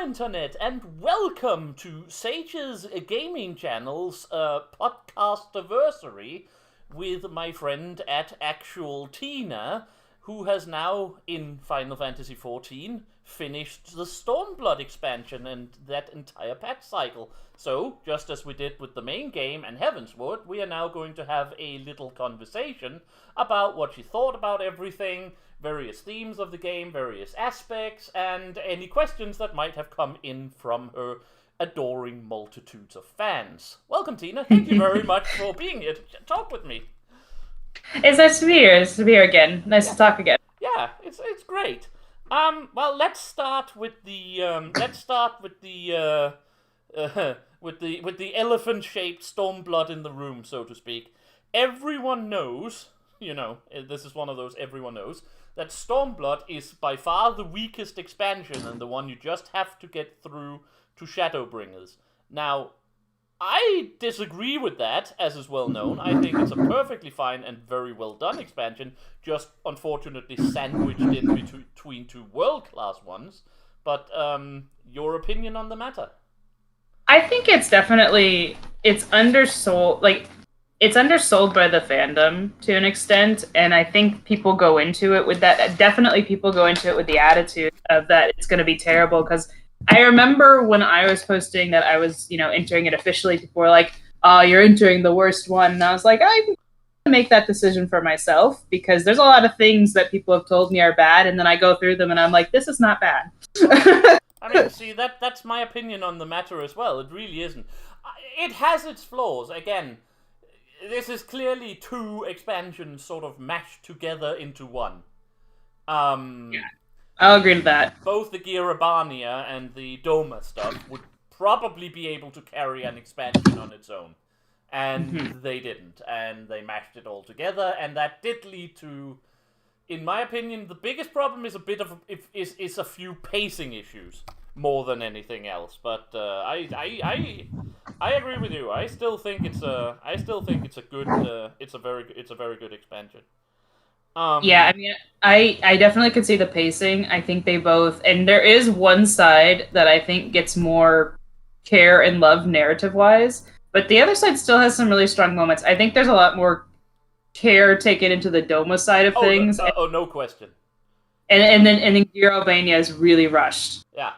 Internet, and welcome to Sage's Gaming Channel's podcast anniversary with my friend at Actual Tina, who has now, in Final Fantasy XIV, finished the Stormblood expansion and that entire patch cycle. So, just as we did with the main game and Heavensward, we are now going to have a little conversation about what she thought about everything, various themes of the game, various aspects, and any questions that might have come in from her adoring multitudes of fans. Welcome, Tina. Thank you very much for being here to talk with me. It's nice to be here. It's to be here again. Nice to talk again. Yeah, it's great. Well, let's start with the with the elephant-shaped Stormblood in the room, so to speak. Everyone knows, this is one of those everyone knows, that Stormblood is by far the weakest expansion and the one you just have to get through to Shadowbringers. Now, I disagree with that, as is well known. I think it's a perfectly fine and very well done expansion, just unfortunately sandwiched in between two world-class ones. But, your opinion on the matter? I think it's definitely, it's undersold by the fandom to an extent, and I think people go into it with that. Definitely people go into it with the attitude of that it's going to be terrible, because I remember when I was posting that I was, entering it officially, people were like, "Oh, you're entering the worst one," and I was like, I can make that decision for myself, because there's a lot of things that people have told me are bad, and then I go through them and I'm like, this is not bad. I mean, see, that's my opinion on the matter as well. It really isn't. It has its flaws. Again, this is clearly two expansions sort of mashed together into one. Yeah, I'll agree with that. Both the Girabania and the Doma stuff would probably be able to carry an expansion on its own. And they didn't. And they mashed it all together, and that did lead to, in my opinion, the biggest problem is a few pacing issues more than anything else. But I agree with you. I still think it's a very good expansion. Yeah, I mean, I definitely could see the pacing. I think they both, and there is one side that I think gets more care and love narrative-wise, but the other side still has some really strong moments. I think there's a lot more care taken into the Doma side of things. No question. And then Gear Albania is really rushed. Yeah.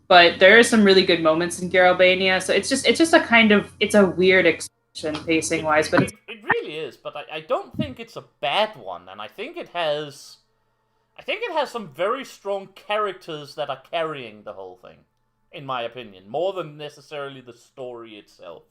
But there are some really good moments in Gear Albania, so it's just a weird expansion pacing wise, but it really is. But I don't think it's a bad one, and I think it has some very strong characters that are carrying the whole thing, in my opinion, more than necessarily the story itself.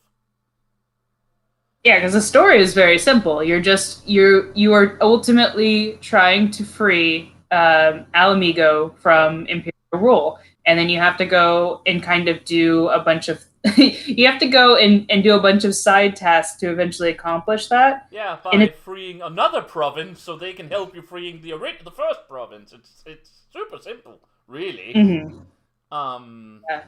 Yeah, because the story is very simple. You are ultimately trying to free Alamigo from Imperial rule, and then you have to go and kind of do a bunch of you have to go and do a bunch of side tasks to eventually accomplish that. Yeah, by freeing another province so they can help you freeing the first province. It's super simple, really. Mm-hmm. Yeah.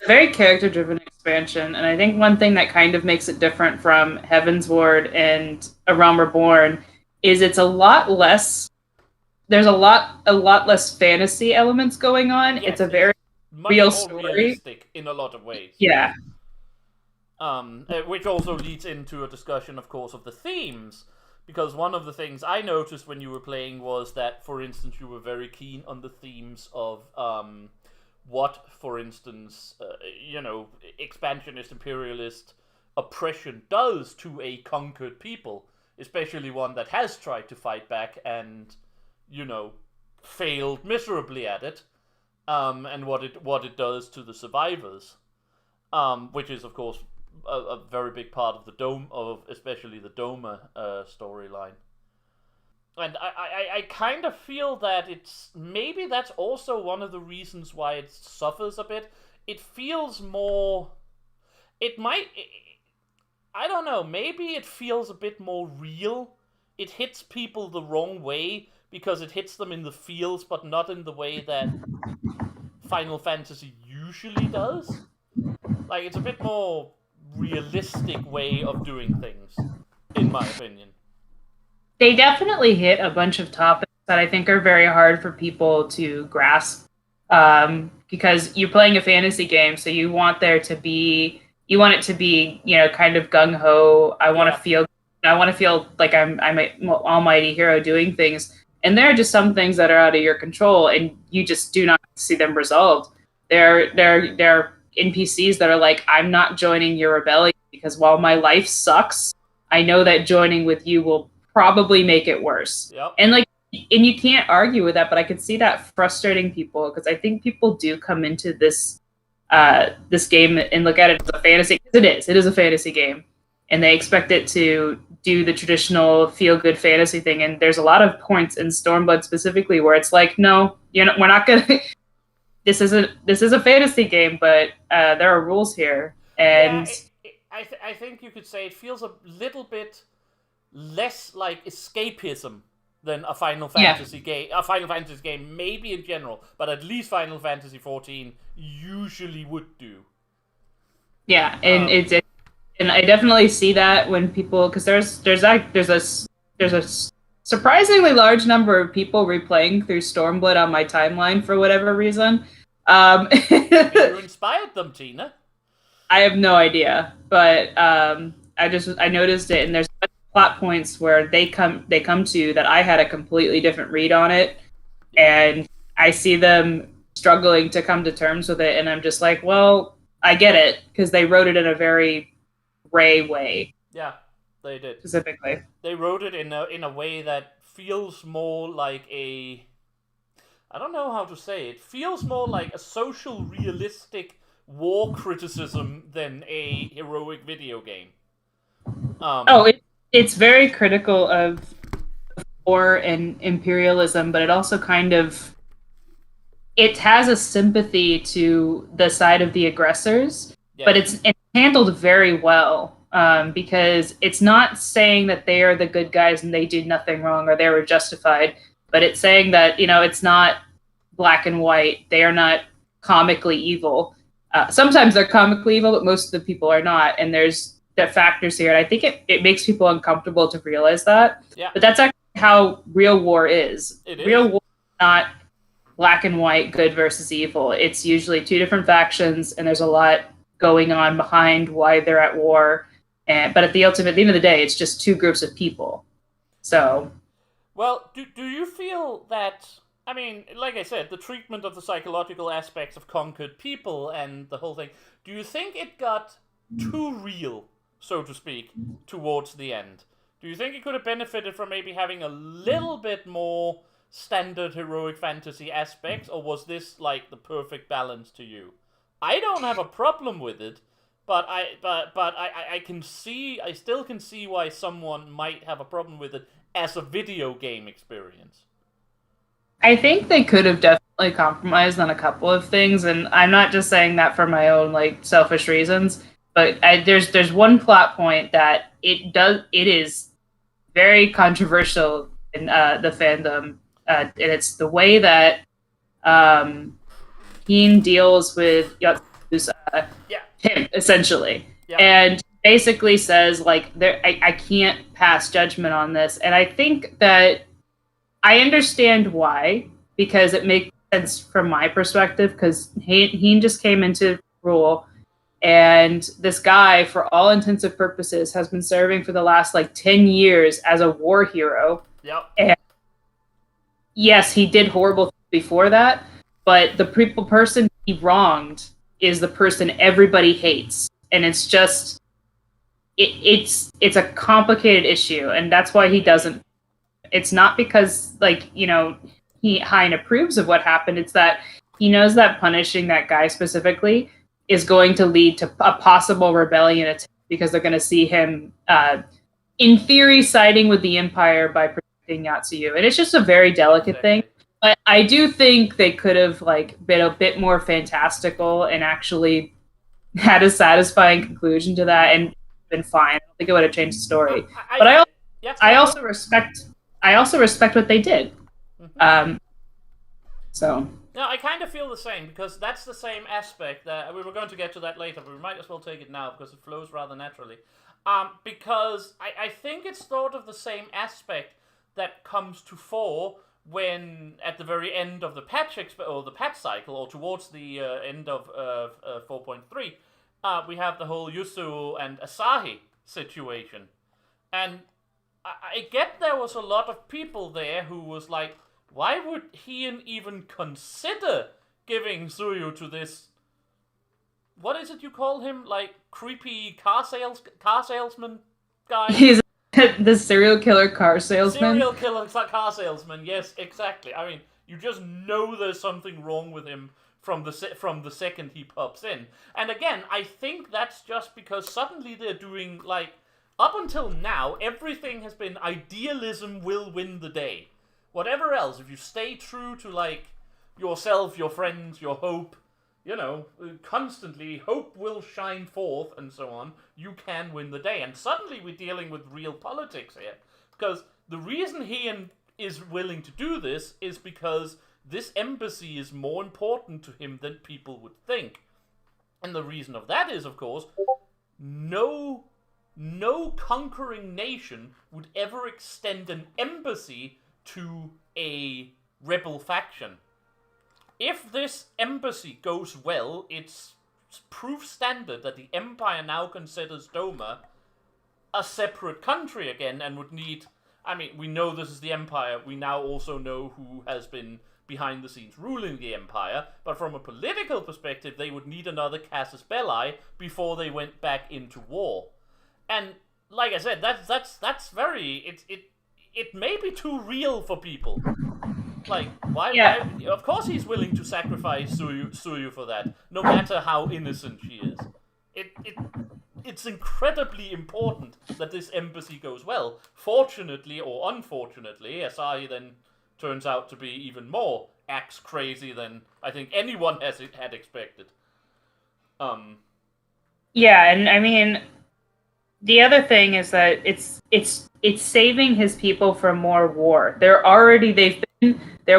Very character-driven expansion, and I think one thing that kind of makes it different from Heavensward and A Realm Reborn is it's a lot less. There's a lot less fantasy elements going on. Yes, it's a very real story, realistic in a lot of ways. Yeah. Which also leads into a discussion, of course, of the themes, because one of the things I noticed when you were playing was that, for instance, you were very keen on the themes of what, for instance, expansionist, imperialist oppression does to a conquered people, especially one that has tried to fight back and, failed miserably at it, and what it does to the survivors, which is, of course, a very big part of especially the Doma storyline. And I kind of feel that maybe that's also one of the reasons why it suffers a bit. It feels more... I don't know, maybe it feels a bit more real. It hits people the wrong way, because it hits them in the feels, but not in the way that Final Fantasy usually does. Like, it's a bit more realistic way of doing things, in my opinion. They definitely hit a bunch of topics that I think are very hard for people to grasp. because you're playing a fantasy game, so you want it to be, kind of gung ho. I want to feel like I'm an almighty hero doing things, and there are just some things that are out of your control, and you just do not see them resolved. There are NPCs that are like, I'm not joining your rebellion because while my life sucks, I know that joining with you will probably make it worse. Yep. And you can't argue with that, but I could see that frustrating people, because I think people do come into this game and look at it as a fantasy, because it is a fantasy game, and they expect it to do the traditional feel-good fantasy thing. And there's a lot of points in Stormblood specifically where it's like, no, we're not gonna. This is a fantasy game, but there are rules here, and I think you could say it feels a little bit less like escapism than a Final Fantasy game. A Final Fantasy game, maybe in general, but at least Final Fantasy 14 usually would do. Yeah, and and I definitely see that when people, because there's a surprisingly large number of people replaying through Stormblood on my timeline for whatever reason. Maybe you inspired them, Tina. I have no idea, but I noticed it, and there's plot points where they come to that I had a completely different read on it, and I see them struggling to come to terms with it, and I'm just like, well, I get it, because they wrote it in a very Ray way. Yeah, they did. Specifically, they wrote it in a way that feels more like a, I don't know how to say it, feels more like a social realistic war criticism than a heroic video game. It's very critical of war and imperialism, but it also it has a sympathy to the side of the aggressors, but it's handled very well, because it's not saying that they are the good guys and they did nothing wrong or they were justified, but it's saying that, it's not black and white. They are not comically evil. Sometimes they're comically evil, but most of the people are not, and there's the factors here, and I think it makes people uncomfortable to realize that. Yeah. But that's actually how real war is. Real war is not black and white, good versus evil. It's usually two different factions, and there's a lot going on behind why they're at war. But at the end of the day, it's just two groups of people. So, well, do you feel that? I mean, like I said, the treatment of the psychological aspects of conquered people and the whole thing. Do you think it got too real, so to speak, towards the end? Do you think it could have benefited from maybe having a little bit more standard heroic fantasy aspects, or was this like the perfect balance to you? I don't have a problem with it, but I still can see why someone might have a problem with it as a video game experience. I think they could have definitely compromised on a couple of things, and I'm not just saying that for my own selfish reasons. But there's one plot point that it is very controversial in the fandom, and it's the way that Heen deals with Yatsu's him, essentially, and basically says I can't pass judgment on this, and I think that I understand why, because it makes sense from my perspective, because Heen just came into rule. And this guy, for all intents and purposes, has been serving for the last 10 years as a war hero. Yep. And yes, he did horrible things before that, but the person he wronged is the person everybody hates. And it's just, it's a complicated issue, and that's why he doesn't. It's not because, Hein approves of what happened. It's that he knows that punishing that guy specifically is going to lead to a possible rebellion attempt, because they're going to see him, in theory, siding with the Empire by protecting Yatsuyu. And it's just a very delicate thing. But I do think they could have been a bit more fantastical and actually had a satisfying conclusion to that and been fine. I don't think it would have changed the story. But I also respect what they did. Mm-hmm. So. No, I kind of feel the same, because that's the same aspect that we were going to get to that later, but we might as well take it now because it flows rather naturally. Because I think it's sort of the same aspect that comes to fore when at the very end of the or the patch cycle, or towards the end of 4.3, we have the whole Yusuo and Asahi situation, and I get there was a lot of people there who was like, why would Heian even consider giving Tsuyu to this? What is it you call him? Like creepy car salesman guy? He's the serial killer car salesman. Serial killer car salesman. Yes, exactly. I mean, you just know there's something wrong with him from the second he pops in. And again, I think that's just because suddenly they're doing like, up until now, everything has been idealism will win the day. Whatever else, if you stay true to like yourself, your friends, your hope, you know, constantly hope will shine forth and so on, you can win the day. And suddenly we're dealing with real politics here. Because the reason Heian is willing to do this is because this embassy is more important to him than people would think. And the reason of that is, of course, no conquering nation would ever extend an embassy to a rebel faction. If this embassy goes well, it's proof standard that the Empire now considers Doma a separate country again and would need... I mean, we know this is the Empire. We now also know who has been behind the scenes ruling the Empire. But from a political perspective, they would need another Casus Belli before they went back into war. And like I said, that's very... It may be too real for people. Like, why? Of course he's willing to sacrifice Tsuyu for that, no matter how innocent she is. It's incredibly important that this embassy goes well. Fortunately or unfortunately, Asahi then turns out to be even more axe crazy than I think anyone had expected. Yeah, and I mean, the other thing is that it's saving his people from more war. There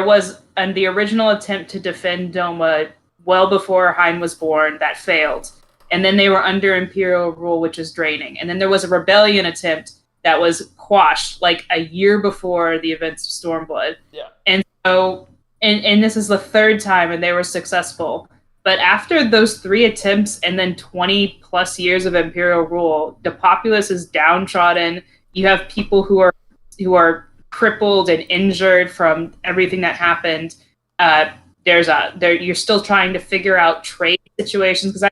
was the original attempt to defend Doma well before Hein was born that failed. And then they were under Imperial rule, which is draining. And then there was a rebellion attempt that was quashed like a year before the events of Stormblood. Yeah. And so, and this is the third time and they were successful. But after those 3 attempts and then 20 plus years of Imperial rule, the populace is downtrodden. You have people who are crippled and injured from everything that happened. You're still trying to figure out trade situations, because I've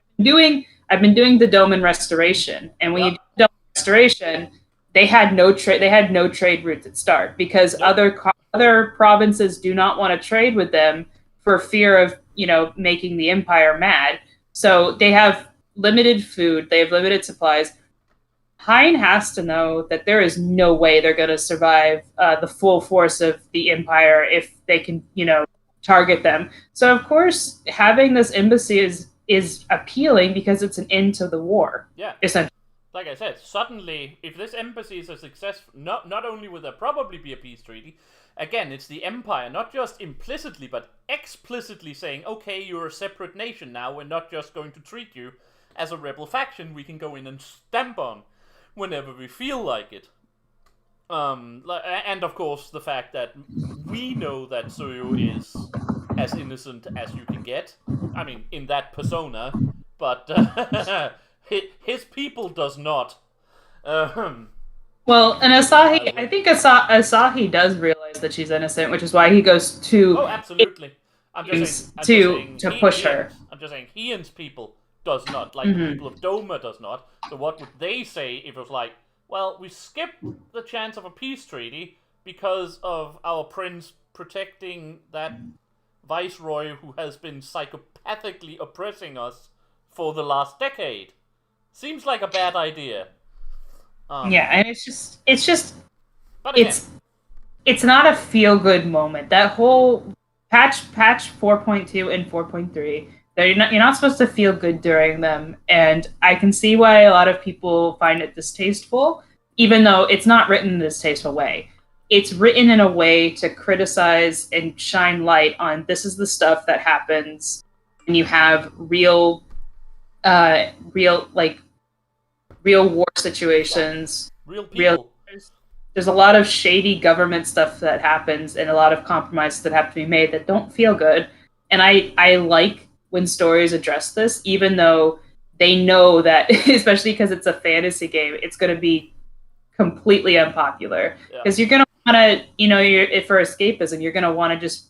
been doing the Doman restoration, and when you do Doman restoration, they had no trade routes at start because other provinces do not want to trade with them for fear of making the Empire mad. So they have limited food, they have limited supplies. Hein has to know that there is no way they're going to survive the full force of the Empire if they can, target them. So, of course, having this embassy is appealing because it's an end to the war. Yeah. Essentially. Like I said, suddenly, if this embassy is a success, not only will there probably be a peace treaty, again, it's the Empire, not just implicitly, but explicitly saying, okay, you're a separate nation now, we're not just going to treat you as a rebel faction we can go in and stamp on whenever we feel like it. And of course, the fact that we know that Tsuyu is as innocent as you can get. I mean, in that persona, but his people does not. Well, and Asahi, I think Asahi does realize that she's innocent, which is why he goes to... Oh, absolutely. I'm just saying to push her. I'm just saying Heian's people does not, like the people of Doma does not. So what would they say if it was like, well, we skipped the chance of a peace treaty because of our prince protecting that viceroy who has been psychopathically oppressing us for the last decade. Seems like a bad idea. Yeah, and it's but again, it's not a feel-good moment. That whole patch 4.2 and 4.3, you're not supposed to feel good during them, and I can see why a lot of people find it distasteful, even though it's not written in a distasteful way. It's written in a way to criticize and shine light on this is the stuff that happens when you have real war situations. Real people. there's a lot of shady government stuff that happens and a lot of compromises that have to be made that don't feel good. And I like when stories address this, even though they know that, especially because it's a fantasy game, it's going to be completely unpopular. Because you're going to want to, if for escapism, you're going to want to just,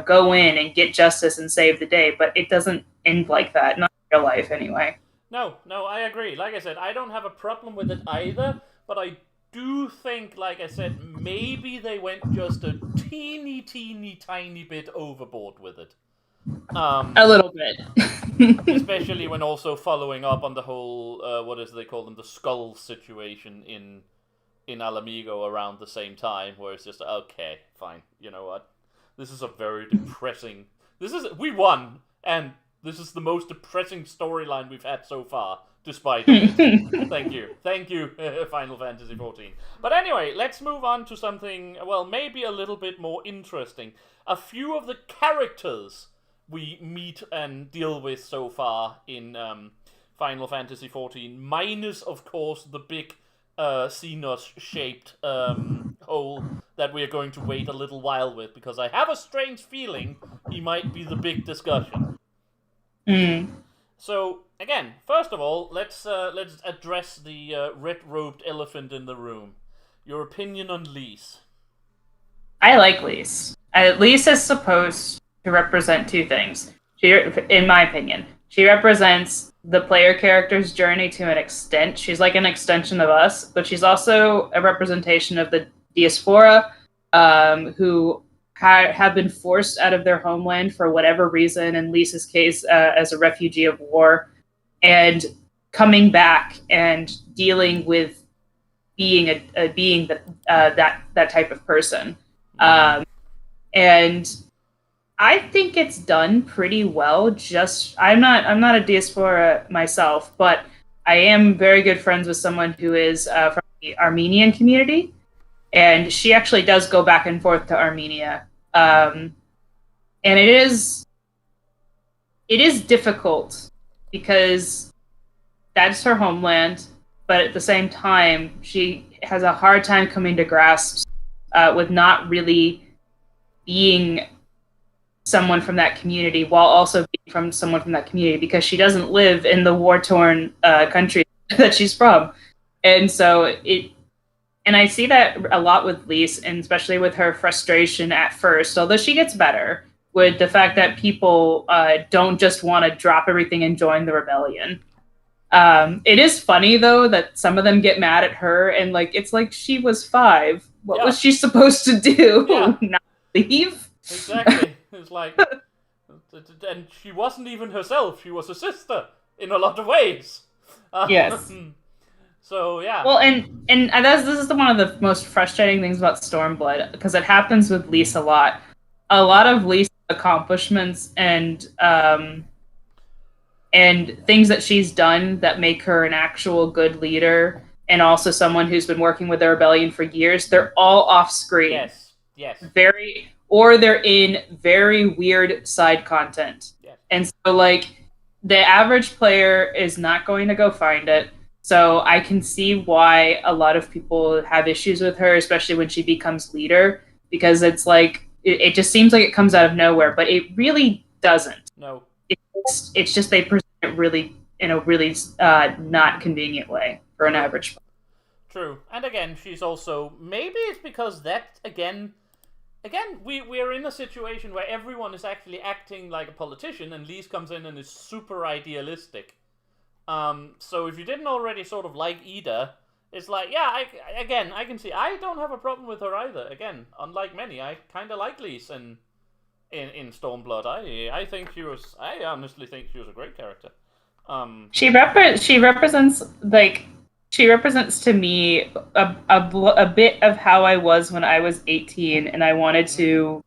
go in and get justice and save the day. But it doesn't end like that, not in real life anyway. No, I agree. Like I said, I don't have a problem with it either, but I do think, like I said, maybe they went just a teeny tiny bit overboard with it. A little bit. Especially when also following up on the whole, what is they call them, the skull situation in Alamigo around the same time, where it's just, okay, fine, you know what? This is a very depressing... We won, and this is the most depressing storyline we've had so far, despite it. Thank you, Final Fantasy XIV. But anyway, let's move on to something, well, maybe a little bit more interesting. A few of the characters we meet and deal with so far in Final Fantasy XIV, minus, of course, the big Xenos-shaped hole that we are going to wait a little while with, because I have a strange feeling he might be the big discussion. So, again, first of all, let's address the red-robed elephant in the room. Your opinion on Lise? I like Lise. Lise is supposed to represent two things. In my opinion, she represents the player character's journey to an extent. She's like an extension of us, but she's also a representation of the diaspora, who have been forced out of their homeland for whatever reason, in Lisa's case, as a refugee of war, and coming back and dealing with being that type of person. And I think it's done pretty well. I'm not a diaspora myself, but I am very good friends with someone who is from the Armenian community, and she actually does go back and forth to Armenia. And it is difficult because that's her homeland, but at the same time, she has a hard time coming to grasp with not really being someone from that community while also being from someone from that community, because she doesn't live in the war-torn country that she's from. And so and I see that a lot with Lise, and especially with her frustration at first, although she gets better, with the fact that people don't just want to drop everything and join the rebellion. It is funny, though, that some of them get mad at her, and it's like she was 5. What was she supposed to do? Yeah. Not leave? Exactly. It's like... And she wasn't even herself. She was a sister in a lot of ways. Yes. So, yeah. Well, and this is one of the most frustrating things about Stormblood, because it happens with Lise a lot. A lot of Lise's accomplishments and things that she's done that make her an actual good leader, and also someone who's been working with the rebellion for years, they're all off screen. Yes. Or they're in very weird side content. Yes. And so, the average player is not going to go find it. So I can see why a lot of people have issues with her, especially when she becomes leader, because it's it just seems like it comes out of nowhere, but it really doesn't. No. It's just they present it really in a really not convenient way for an average player. True. And again, she's also... Maybe it's because that, again, we're in a situation where everyone is actually acting like a politician, and Lise comes in and is super idealistic. So if you didn't already sort of like Ida, it's like, yeah, I can see. I don't have a problem with her either. Again, unlike many, I kind of like Lise in Stormblood. I honestly think she was a great character. She represents to me a bit of how I was when I was 18 and I wanted to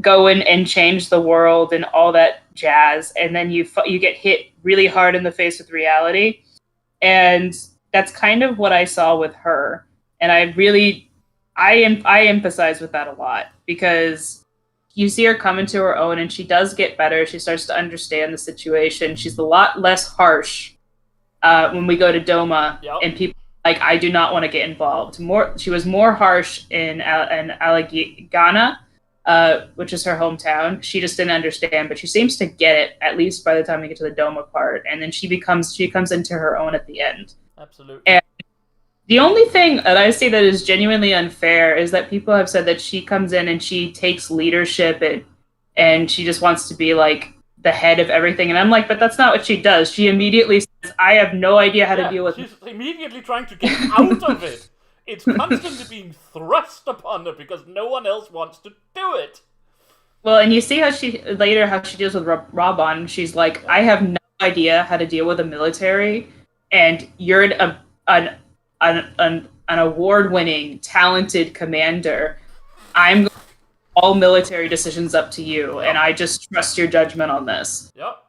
go in and change the world and all that jazz, and then you get hit really hard in the face with reality, and that's kind of what I saw with her. And I empathize with that a lot, because you see her come into her own, and she does get better. She starts to understand the situation. She's a lot less harsh when we go to Doma, Yep. and people like, I do not want to get involved. She was more harsh in Allegheny, which is her hometown. She just didn't understand, but she seems to get it, at least by the time we get to the Doma part. And then she comes into her own at the end. Absolutely. And the only thing that I see that is genuinely unfair is that people have said that she comes in and she takes leadership and she just wants to be like the head of everything. And I'm like, but that's not what she does. She immediately says, I have no idea how to deal with She's immediately trying to get out of it. It's constantly being thrust upon her because no one else wants to do it. Well, and you see how she deals with Raban. She's like, I have no idea how to deal with the military, and you're an award-winning, talented commander. I'm going to all military decisions up to you, and I just trust your judgment on this. Yep.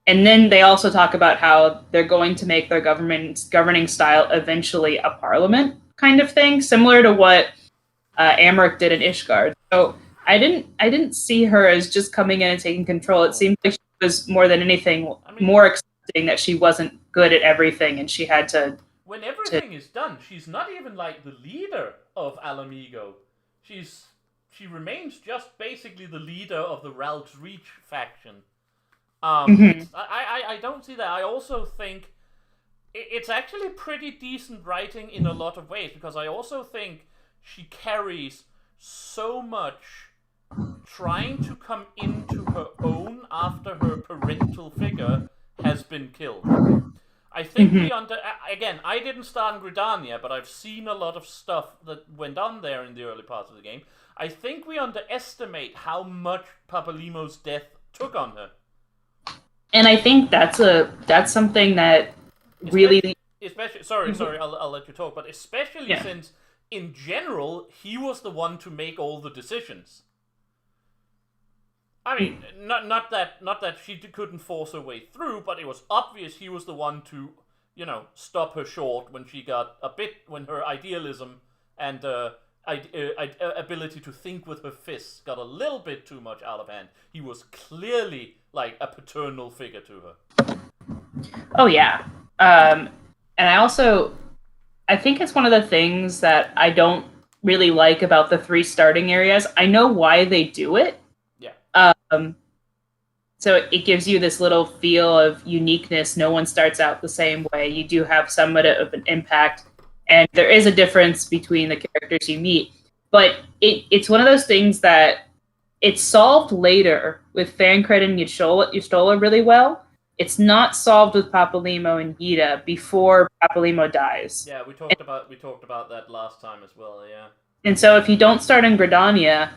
And then they also talk about how they're going to make their governing style eventually a parliament kind of thing, similar to what Amric did in Ishgard. So I didn't see her as just coming in and taking control. It seemed like she was more than anything more accepting that she wasn't good at everything, and she had to. When everything is done, she's not even like the leader of Alamigo. She remains just basically the leader of the Ralph's Reach faction. I don't see that. I also think it's actually pretty decent writing in a lot of ways, because I also think she carries so much trying to come into her own after her parental figure has been killed. I think again, I didn't start in Gridania, but I've seen a lot of stuff that went on there in the early parts of the game. I think we underestimate how much Papalimo's death took on her. And I think that's something that really... Sorry, I'll let you talk, but especially since, in general, he was the one to make all the decisions. I mean, not that she couldn't force her way through, but it was obvious he was the one to, stop her short when her idealism and ability to think with her fists got a little bit too much out of hand. He was clearly like a paternal figure to her. Oh yeah, and I think it's one of the things that I don't really like about the 3 starting areas. I know why they do it. Yeah. So it gives you this little feel of uniqueness. No one starts out the same way. You do have somewhat of an impact, and there is a difference between the characters you meet. But it's one of those things that it's solved later with Thancred and Y'shtola really well. It's not solved with Papalimo and Yida before Papalimo dies. Yeah, we talked about that last time as well, yeah. And so if you don't start in Gridania,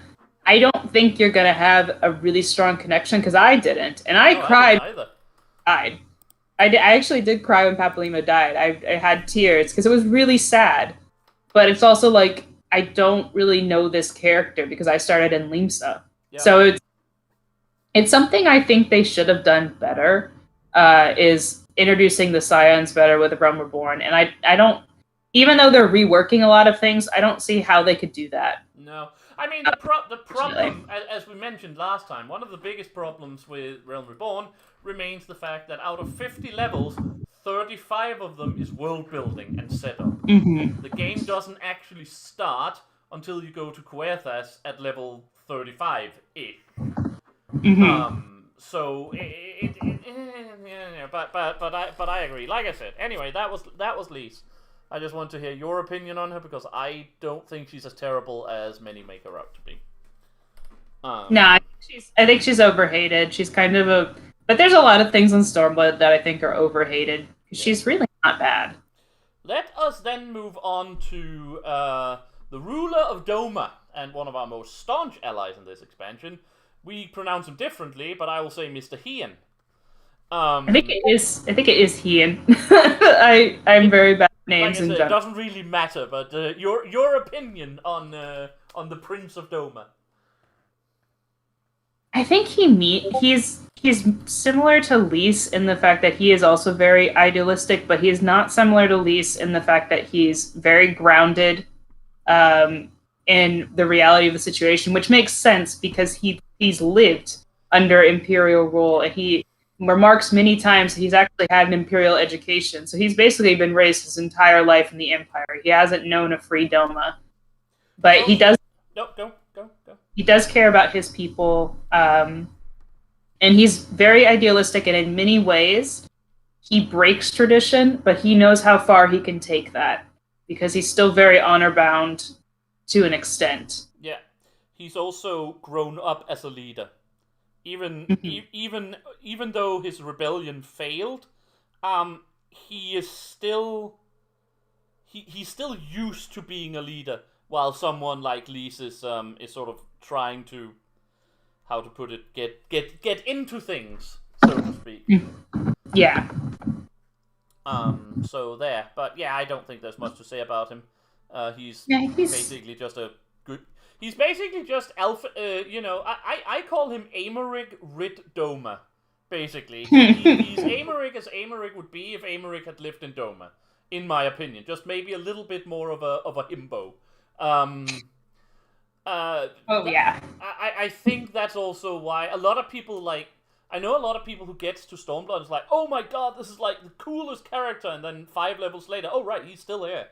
I don't think you're going to have a really strong connection, because I didn't. And I cried. I didn't either. I actually did cry when Papalimo died. I had tears, because it was really sad. But it's also like, I don't really know this character, because I started in Limsa. Yeah. So it's something I think they should have done better, is introducing the Scions better with Realm Reborn. And I don't, even though they're reworking a lot of things, I don't see how they could do that. No. I mean, the problem, as we mentioned last time, one of the biggest problems with Realm Reborn remains the fact that out of 50 levels, 35 of them is world building and setup. Mm-hmm. The game doesn't actually start until you go to Querthas at level 35-ish. Mm-hmm. So but I agree. Like I said, anyway, that was Lise. I just want to hear your opinion on her, because I don't think she's as terrible as many make her out to be. No, I think she's overhated. She's kind of but there's a lot of things in Stormblood that I think are overhated. She's really not bad. Let us then move on to the ruler of Doma, and one of our most staunch allies in this expansion. We pronounce him differently, but I will say Mr. Hien. I think it is Hien. I'm very bad at names in general. It doesn't really matter, but your opinion on the Prince of Doma. I think he's similar to Lise in the fact that he is also very idealistic, but he is not similar to Lise in the fact that he's very grounded in the reality of the situation, which makes sense because he's lived under imperial rule, and he remarks many times he's actually had an imperial education. So he's basically been raised his entire life in the Empire. He hasn't known a free Doma. But he does... No, go. He does care about his people. And he's very idealistic, and in many ways, he breaks tradition, but he knows how far he can take that. Because he's still very honor-bound to an extent. Yeah. He's also grown up as a leader. Even though his rebellion failed, he is still he's still used to being a leader, while someone like Lise is sort of trying to, how to put it, get into things, so to speak. Yeah. So there, but yeah, I don't think there's much to say about him. He's basically just a good. He's basically just alpha. I call him Americ Rid Doma. Basically, he's Americ as Americ would be if Americ had lived in Doma, in my opinion. Just maybe a little bit more of a himbo. Yeah. I think that's also why a lot of people like. I know a lot of people who gets to Stormblood is like, oh my god, this is like the coolest character, and then 5 levels later, oh right, he's still here.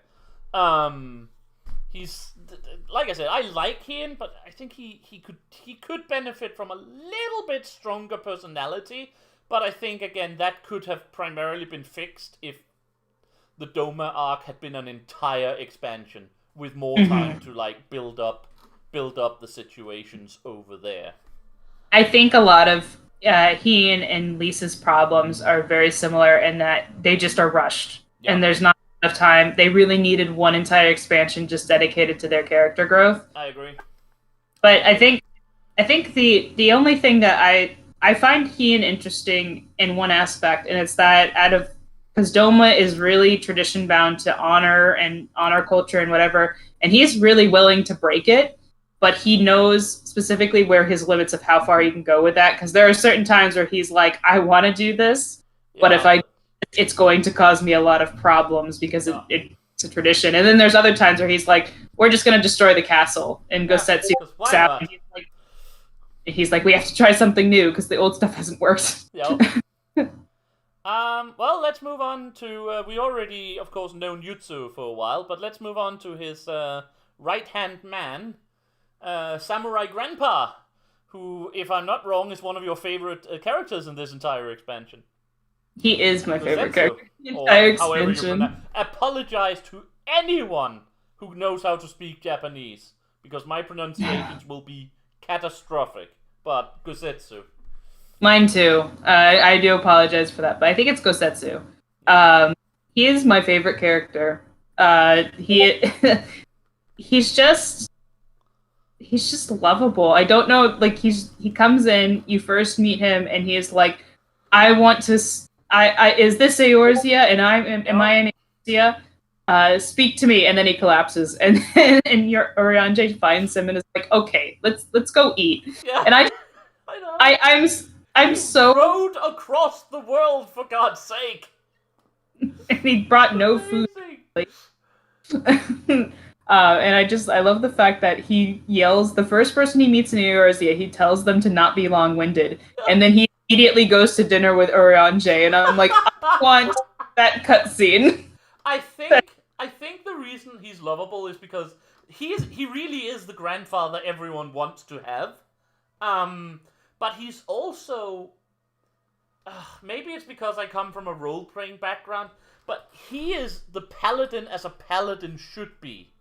He's, like I said, I like him, but I think he could benefit from a little bit stronger personality. But I think again that could have primarily been fixed if the Doma arc had been an entire expansion with more time to like build up the situations over there. I think a lot of he and Lisa's problems are very similar in that they just are rushed, and there's not enough time. They really needed one entire expansion just dedicated to their character growth. I agree. But I think the only thing that I find Hien interesting in one aspect, and it's that because Doma is really tradition bound to honor and honor culture and whatever, and he's really willing to break it. But he knows specifically where his limits of how far he can go with that. Because there are certain times where he's like, I want to do this, but if it's going to cause me a lot of problems because it's a tradition. And then there's other times where he's like, we're just going to destroy the castle and go set secrets out. And he's like, we have to try something new because the old stuff hasn't worked. Yep. Well, let's move on to... we already, of course, known Yutsu for a while, but let's move on to his right-hand man... Samurai Grandpa, who, if I'm not wrong, is one of your favorite characters in this entire expansion. He is my favorite character in the entire expansion. Apologize to anyone who knows how to speak Japanese, because my pronunciations will be catastrophic. But Gosetsu. Mine too. I do apologize for that, but I think it's Gosetsu. He is my favorite character. He's just lovable. I don't know, like he comes in, you first meet him, and he is like, I want to. Is this Eorzea? And am I an Eorzea? Speak to me. And then he collapses, and your Urianger finds him and is like, okay, let's go eat. Yeah. And I know. I'm so rode across the world, for God's sake. And he brought no food. And I love the fact that he yells, the first person he meets in Eorzea, he tells them to not be long-winded. And then he immediately goes to dinner with Urianger, and I'm like, I want that cutscene. I think the reason he's lovable is because he really is the grandfather everyone wants to have. But he's also... maybe it's because I come from a role-playing background, but he is the paladin as a paladin should be.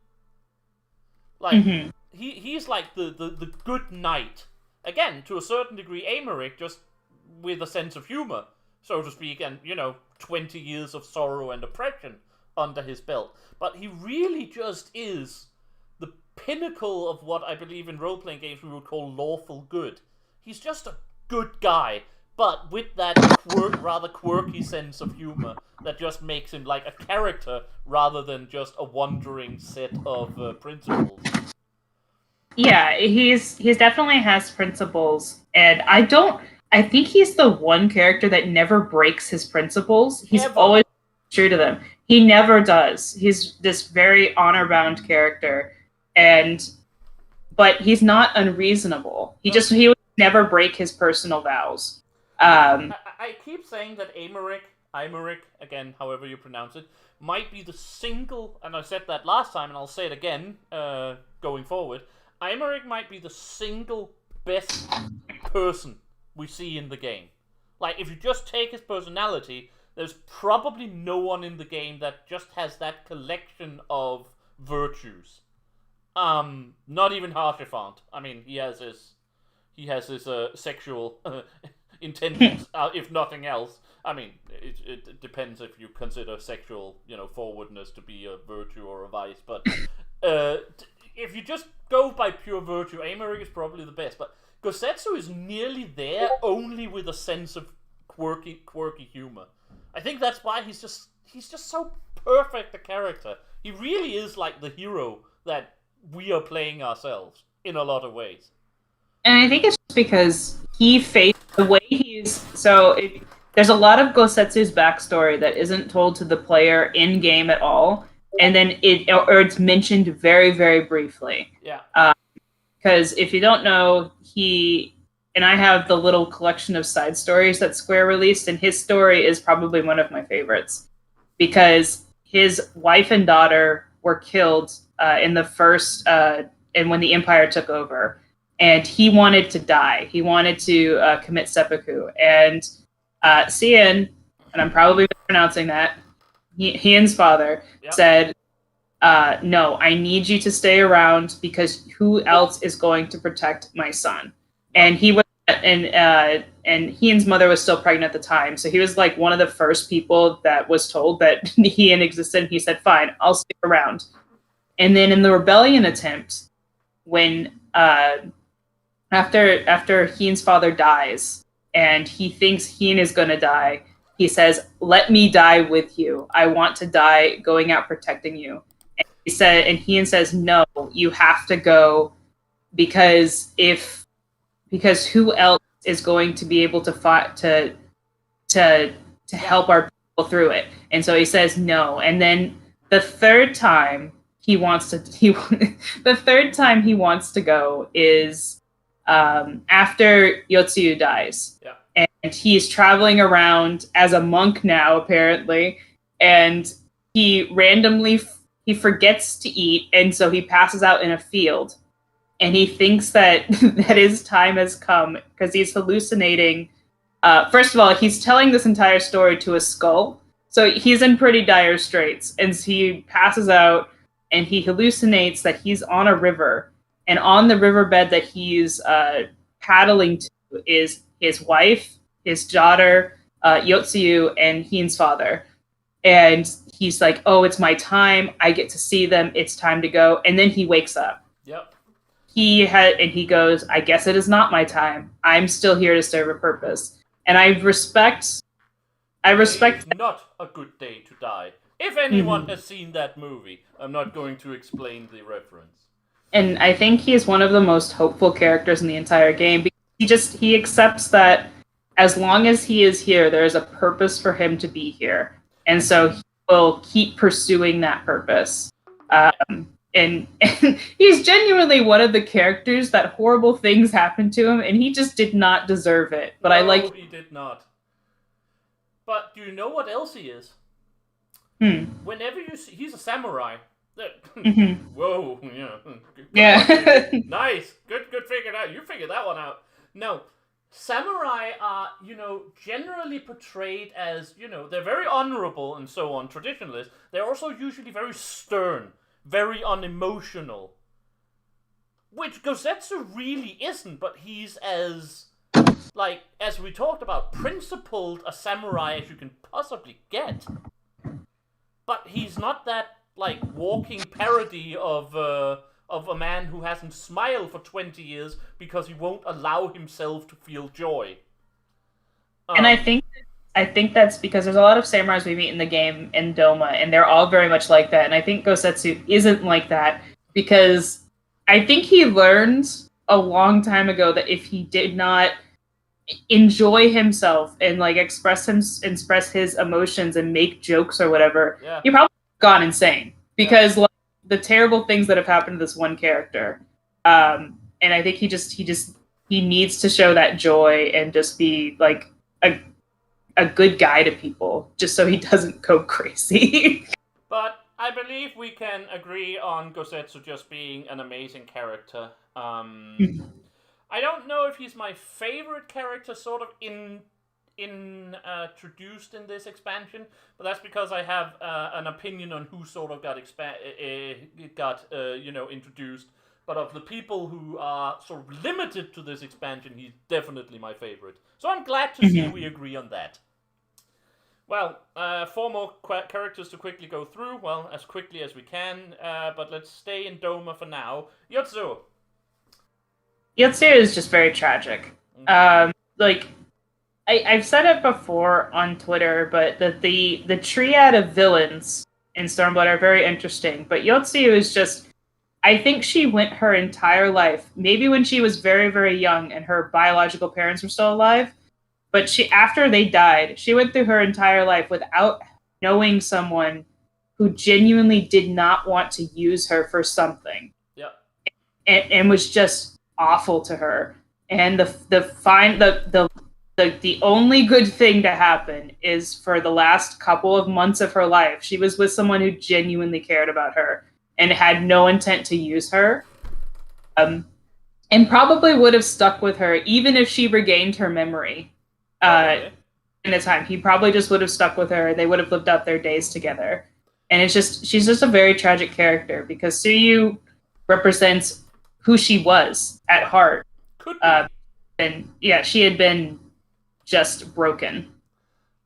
Like, he's like the good knight. Again, to a certain degree, Americ, just with a sense of humor, so to speak, and, 20 years of sorrow and oppression under his belt. But he really just is the pinnacle of what I believe in role-playing games we would call lawful good. He's just a good guy, but with that rather quirky sense of humor that just makes him like a character rather than just a wandering set of principles. Yeah, he's definitely has principles, and I think he's the one character that never breaks his principles. He's always true to them. He never does. He's this very honor-bound character, but he's not unreasonable. He would never break his personal vows. I I keep saying that Aymeric, again, however you pronounce it, might be the single, and I said that last time, and I'll say it again going forward, Aymeric might be the single best person we see in the game. Like, if you just take his personality, there's probably no one in the game that just has that collection of virtues. Not even Harshifant. I mean, he has his sexual intentions, if nothing else. I mean, it depends if you consider sexual, forwardness to be a virtue or a vice. But if you just go by pure virtue, Aymeric is probably the best. But Gosetsu is nearly there, only with a sense of quirky humor. I think that's why he's just so perfect a character. He really is like the hero that we are playing ourselves in a lot of ways. And I think it's just because he faced the way there's a lot of Gosetsu's backstory that isn't told to the player in game at all, and then it's mentioned very, very briefly. Yeah. Because if you don't know, and I have the little collection of side stories that Square released, and his story is probably one of my favorites because his wife and daughter were killed in the first, and when the Empire took over, and he wanted to die. He wanted to commit seppuku, and Cian, and I'm probably mispronouncing that, Ian's father said, "No, I need you to stay around because who else is going to protect my son?" And he was, and Ian's mother was still pregnant at the time, so he was like one of the first people that was told that Ian existed. He said, "Fine, I'll stick around." And then in the rebellion attempt, when after Ian's father dies, and he thinks Ian is going to die, he says, "Let me die with you. I want to die going out protecting you." And Ian says, "No, you have to go because who else is going to be able to fight to help our people through it?" And so he says no. And then the third time he wants to go is after Yotsuyu dies. Yeah. And he's traveling around as a monk now, apparently, and he forgets to eat, and so he passes out in a field. And he thinks that his time has come because he's hallucinating. First of all, he's telling this entire story to a skull, so he's in pretty dire straits. And so he passes out, and he hallucinates that he's on a river, and on the riverbed that he's paddling to is his wife, his daughter, Yotsuyu, and Hein's father. And he's like, "Oh, it's my time. I get to see them. It's time to go." And then he wakes up. Yep. He goes, "I guess it is not my time. I'm still here to serve a purpose." And I respect. It's not a good day to die. If anyone has seen that movie, I'm not going to explain the reference. And I think he is one of the most hopeful characters in the entire game because he accepts that as long as he is here, there is a purpose for him to be here. And so he will keep pursuing that purpose. And he's genuinely one of the characters that horrible things happened to him, and he just did not deserve it. But no, he did not. But do you know what else he is? Whenever you see, he's a samurai. Whoa, yeah. Nice, good figured out. You figured that one out. No, samurai are, generally portrayed as, they're very honorable and so on, traditionalists. They're also usually very stern, very unemotional. Which Gosetsu really isn't, but he's as we talked about, principled a samurai as you can possibly get. But he's not that, walking parody of a man who hasn't smiled for 20 years because he won't allow himself to feel joy. And I think that's because there's a lot of samurais we meet in the game in Doma, and they're all very much like that. And I think Gosetsu isn't like that because I think he learned a long time ago that if he did not enjoy himself and express his emotions and make jokes or whatever, he probably gone insane because the terrible things that have happened to this one character. And I think he needs to show that joy and just be a good guy to people, just so he doesn't go crazy. But I believe we can agree on Gosetsu just being an amazing character. I don't know if he's my favorite character, sort of introduced in this expansion, but that's because I have an opinion on who sort of got introduced. But of the people who are sort of limited to this expansion, he's definitely my favorite. So I'm glad to see we agree on that. Well, 4 more characters to quickly go through. Well, as quickly as we can, but let's stay in Doma for now. Yotsu. Yotsu is just very tragic. Like, I've said it before on Twitter, but the triad of villains in Stormblood are very interesting. But Yotsu is just... I think she went her entire life, maybe when she was very, very young and her biological parents were still alive, but after they died, she went through her entire life without knowing someone who genuinely did not want to use her for something. Yeah. And was just awful to her. And the only good thing to happen is for the last couple of months of her life, she was with someone who genuinely cared about her and had no intent to use her, and probably would have stuck with her even if she regained her memory in a time. He probably just would have stuck with her. They would have lived out their days together. And she's just a very tragic character because Suyu represents who she was at heart. And yeah, she had been just broken.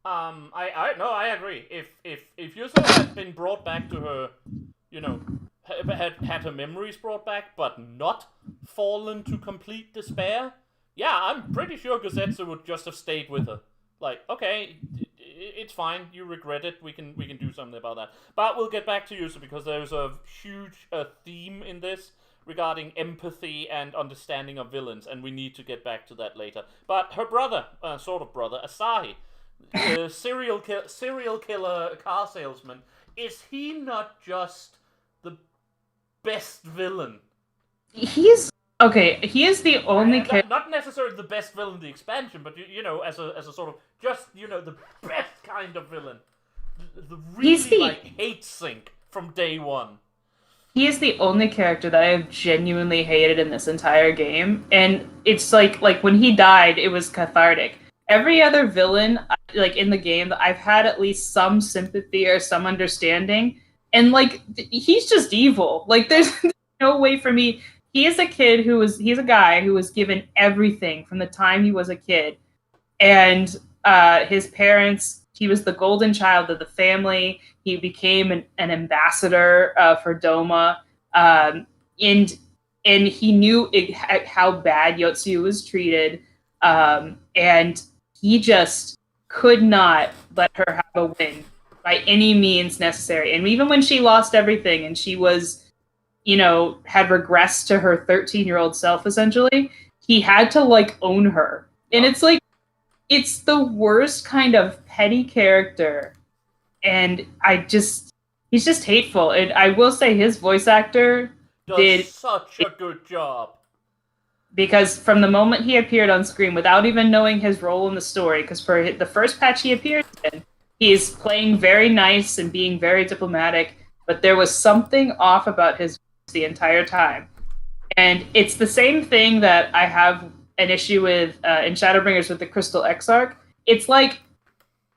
I agree. If Yuzo had been brought back to her, had her memories brought back, but not fallen to complete despair, yeah, I'm pretty sure Gosetsu would just have stayed with her. Like, okay, it's fine, you regret it, we can do something about that. But we'll get back to Yuzu because there's a huge theme in this regarding empathy and understanding of villains, and we need to get back to that later. But her brother, sort of brother, Asahi, serial killer car salesman, is he not just the best villain? He is the only character. Not necessarily the best villain in the expansion, but as a sort of just the best kind of villain. The really hate sink from day one. He is the only character that I have genuinely hated in this entire game, and it's like when he died, it was cathartic. Every other villain, like in the game, I've had at least some sympathy or some understanding, and he's just evil. Like there's no way for me. He's a guy who was given everything from the time he was a kid, and his parents. He was the golden child of the family. He became an ambassador for Doma, and he knew how bad Yotsu was treated, and he just could not let her have a win by any means necessary. And even when she lost everything and she was, had regressed to her 13-year-old self, essentially, he had to own her. And it's the worst kind of petty character. And he's just hateful. And I will say his voice actor did such a good job. Because from the moment he appeared on screen, without even knowing his role in the story, because for the first patch he appeared in, he's playing very nice and being very diplomatic, but there was something off about his voice the entire time. And it's the same thing that I have an issue with in Shadowbringers with the Crystal Exarch. It's like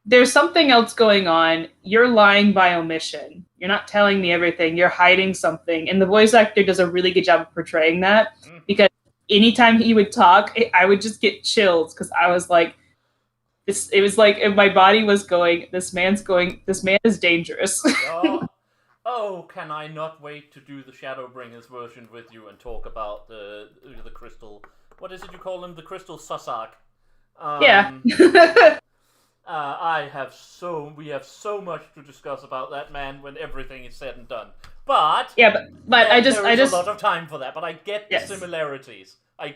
there's something else going on. You're lying by omission. You're not telling me everything. You're hiding something. And the voice actor does a really good job of portraying that, because anytime he would talk, I would just get chills because I was like, it was like if my body was going, this man is dangerous. Oh, can I not wait to do the Shadowbringers version with you and talk about the crystal, what is it you call him? The crystal Sasak. Yeah. We have so much to discuss about that man when everything is said and done. But yeah, but I just a lot of time for that. But I get the similarities. I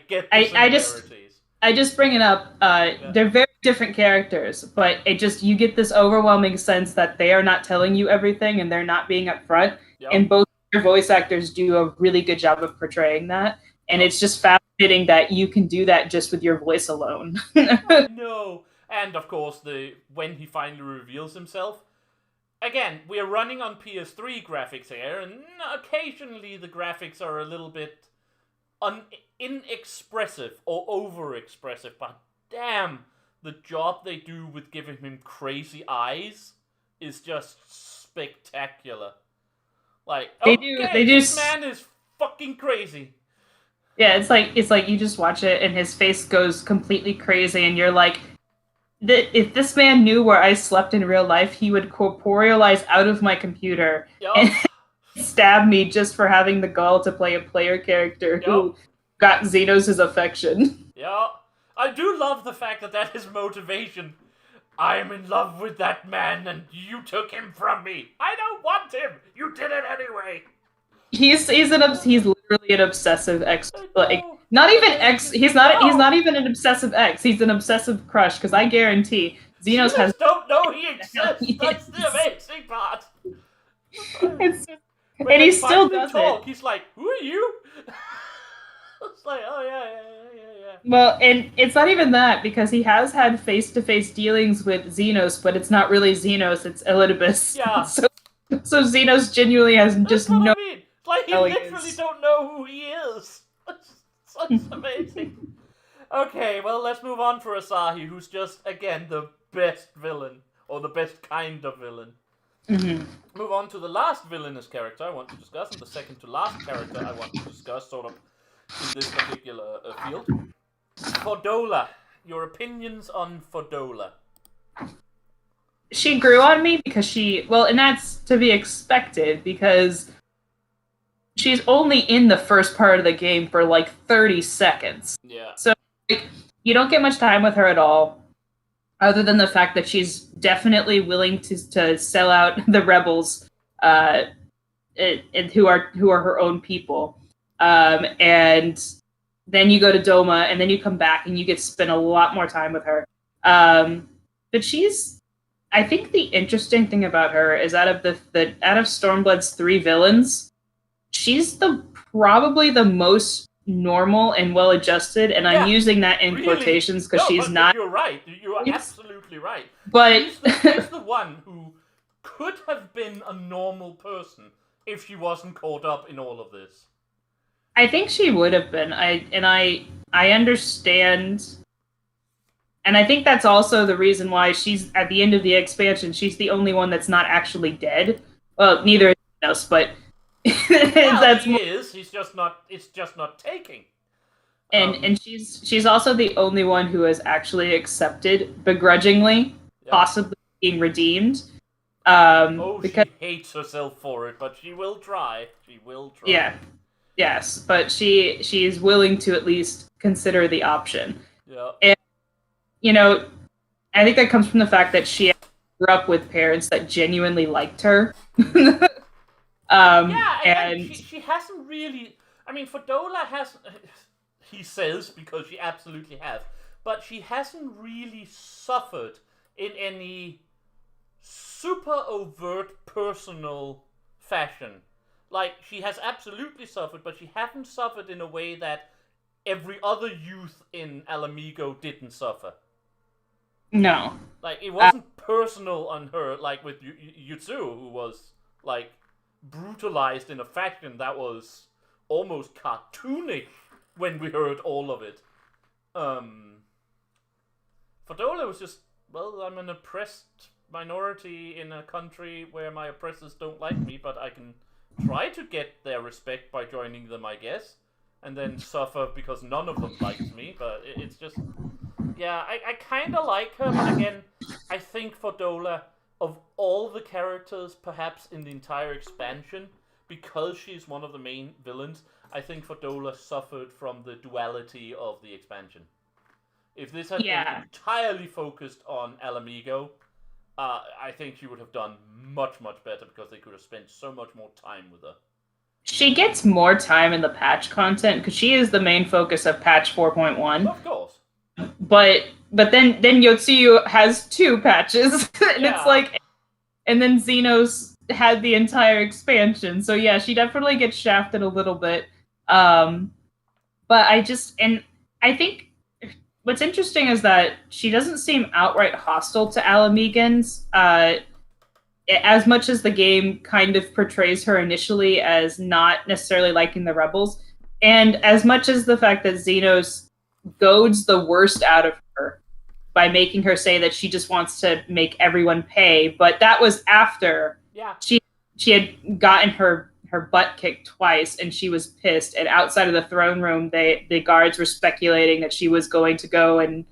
just bring it up. They're very different characters, but you get this overwhelming sense that they are not telling you everything and they're not being upfront. Yep. And both your voice actors do a really good job of portraying that. And it's just fascinating that you can do that just with your voice alone. No. and of course when he finally reveals himself. Again, we are running on PS3 graphics here, and occasionally the graphics are a little bit inexpressive or overexpressive, but damn, the job they do with giving him crazy eyes is just spectacular. Like, this man is fucking crazy. Yeah, it's like you just watch it and his face goes completely crazy, and you're like, if this man knew where I slept in real life, he would corporealize out of my computer and stab me just for having the gall to play a player character who got Xenos' affection. Yeah, I do love the fact that is motivation. I'm in love with that man, and you took him from me. I don't want him. You did it anyway. He's literally an obsessive ex. Like, not even ex. He's not even an obsessive ex. He's an obsessive crush. Because I guarantee Xenos has. Don't know he exists. That's the amazing part. And he still does it. He's like, "Who are you?" It's like, oh yeah. Well, and it's not even that, because he has had face-to-face dealings with Xenos, but it's not really Xenos, it's Elidibus. Yeah. So Xenos genuinely has just no. I mean. Like, he literally don't know who he is. It's amazing. Okay, well, let's move on for Asahi, who's just, again, the best villain, or the best kind of villain. Mm-hmm. Move on to the last villainous character I want to discuss, and the second to last character I want to discuss, sort of, in this particular field. Fordola. Your opinions on Fordola? She grew on me because and that's to be expected, because she's only in the first part of the game for like 30 seconds. Yeah. So you don't get much time with her at all, other than the fact that she's definitely willing to sell out the rebels, and who are her own people. And then you go to Doma, and then you come back, and you get to spend a lot more time with her. But I think the interesting thing about her is out of Stormblood's 3 villains, she's probably the most normal and well-adjusted, and I'm using that in quotations because she's not. You're right. You are absolutely right. But she's the one who could have been a normal person if she wasn't caught up in all of this. I think she would have been. I understand, and I think that's also the reason why she's at the end of the expansion. She's the only one that's not actually dead. Well, neither is else, but. That's he is. He's just not. It's just not taking. And she's also the only one who has actually accepted begrudgingly, possibly being redeemed. Because she hates herself for it, but she will try. She will try. Yeah. Yes, but she's willing to at least consider the option. Yeah. And I think that comes from the fact that she grew up with parents that genuinely liked her. And she hasn't really. I mean, Fordola has. He says, because she absolutely has, but she hasn't really suffered in any super overt personal fashion. Like, she has absolutely suffered, but she hasn't suffered in a way that every other youth in Alamigo didn't suffer. No. Like, it wasn't personal on her, like with Yutsu, who was, like, brutalized in a fashion that was almost cartoonish when we heard all of it. Fordola was just, well, I'm an oppressed minority in a country where my oppressors don't like me, but I can try to get their respect by joining them, I guess, and then suffer because none of them likes me, but it's just... Yeah, I kind of like her, but again, I think Fordola, of all the characters, perhaps in the entire expansion, because she's one of the main villains, I think Fordola suffered from the duality of the expansion. If this had been entirely focused on Alamigo, I think she would have done much, much better, because they could have spent so much more time with her. She gets more time in the patch content, because she is the main focus of patch 4.1. Of course. But then Yotsuyu has 2 patches, and it's like, and then Xenos had the entire expansion. So yeah, she definitely gets shafted a little bit. But I think what's interesting is that she doesn't seem outright hostile to Alamegans. As much as the game kind of portrays her initially as not necessarily liking the rebels, and as much as the fact that Xenos goads the worst out of her by making her say that she just wants to make everyone pay, but that was after she had gotten her butt kicked twice and she was pissed. And outside of the throne room, the guards were speculating that she was going to go and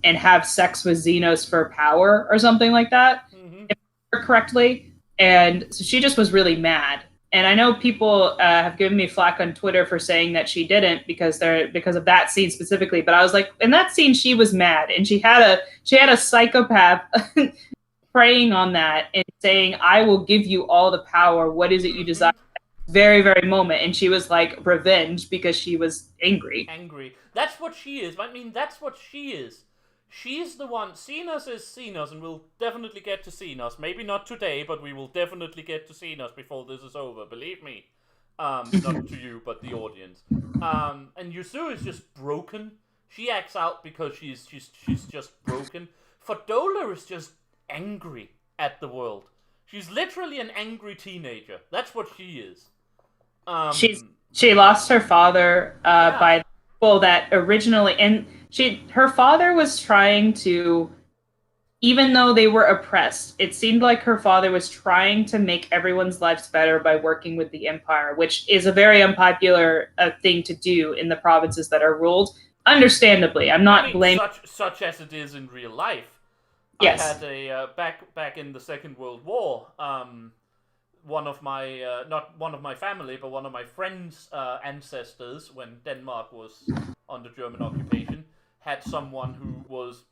have sex with Xenos for power or something like that. Mm-hmm. If I remember correctly. And so she just was really mad. And I know people have given me flack on Twitter for saying that she didn't because of that scene specifically. But I was like, in that scene, she was mad, and she had a psychopath preying on that and saying, "I will give you all the power. What is it you desire?" Very, very moment, and she was like revenge because she was angry. Angry. That's what she is. I mean, that's what she is. She's the one. Xenos is Xenos, and we'll definitely get to Xenos. Maybe not today, but we will definitely get to Xenos before this is over. Believe me. Not to you, but the audience. And Yuzu is just broken. She acts out because she's just broken. Fadola is just angry at the world. She's literally an angry teenager. That's what she is. She lost her father by people that originally, and her father was trying to, even though they were oppressed, it seemed like her father was trying to make everyone's lives better by working with the Empire, which is a very unpopular thing to do in the provinces that are ruled. Understandably, I'm not blaming such as it is in real life. Yes. I had a back in the Second World War. One of my not one of my family, but one of my friends' ancestors, when Denmark was under German occupation, had someone who was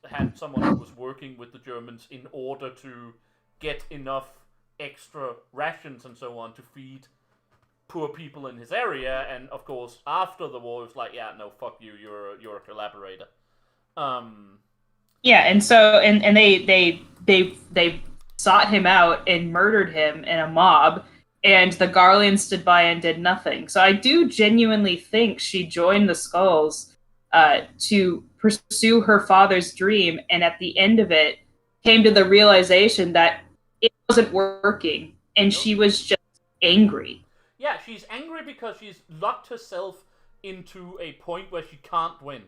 working with the Germans in order to get enough extra rations and so on to feed poor people in his area. And of course, after the war, it was like, yeah, no, fuck you, you're a collaborator. Yeah, and so and they sought him out and murdered him in a mob, and the Garleans stood by and did nothing. So I do genuinely think she joined the Skulls to pursue her father's dream, and at the end of it came to the realization that it wasn't working, and she was just angry. Yeah, she's angry because she's locked herself into a point where she can't win.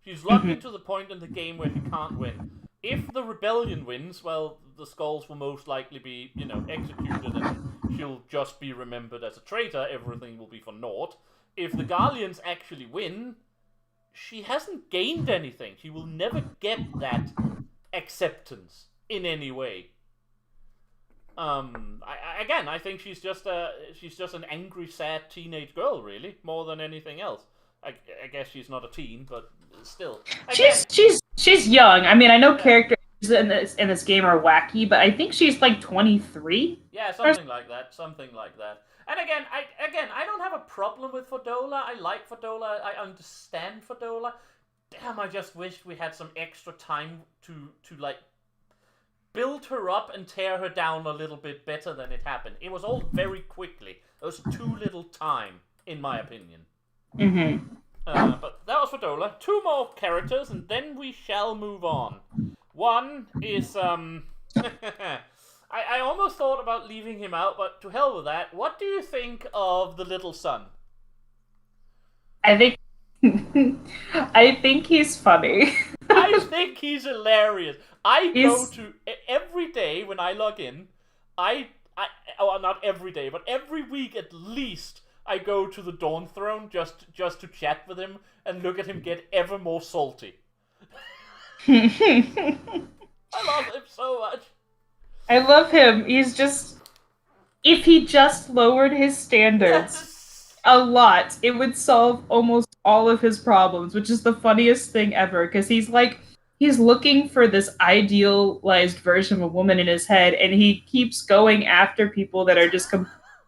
She's locked into the point in the game where she can't win. If the rebellion wins, well, the Skulls will most likely be, executed, and she'll just be remembered as a traitor. Everything will be for naught. If the Garleans actually win, she hasn't gained anything. She will never get that acceptance in any way. I think she's just an angry, sad teenage girl, really, more than anything else. I guess she's not a teen, but still. She's young. I mean, I know characters in this game are wacky, but I think she's like 23. Yeah, something like that. And again, I don't have a problem with Fadola. I like Fadola. I understand Fadola. Damn, I just wish we had some extra time to like build her up and tear her down a little bit better than it happened. It was all very quickly. There was too little time, in my opinion. But that was Fadola. 2 more characters, and then we shall move on. One is, I almost thought about leaving him out, but to hell with that. What do you think of the little son? I think he's funny. I think he's hilarious. Go to every day when I log in. Not every day, but every week at least. I go to the Dawn Throne just to chat with him and look at him get ever more salty. I love him so much. I love him. He's just... If he just lowered his standards a lot, it would solve almost all of his problems, which is the funniest thing ever, because he's looking for this idealized version of a woman in his head, and he keeps going after people that are just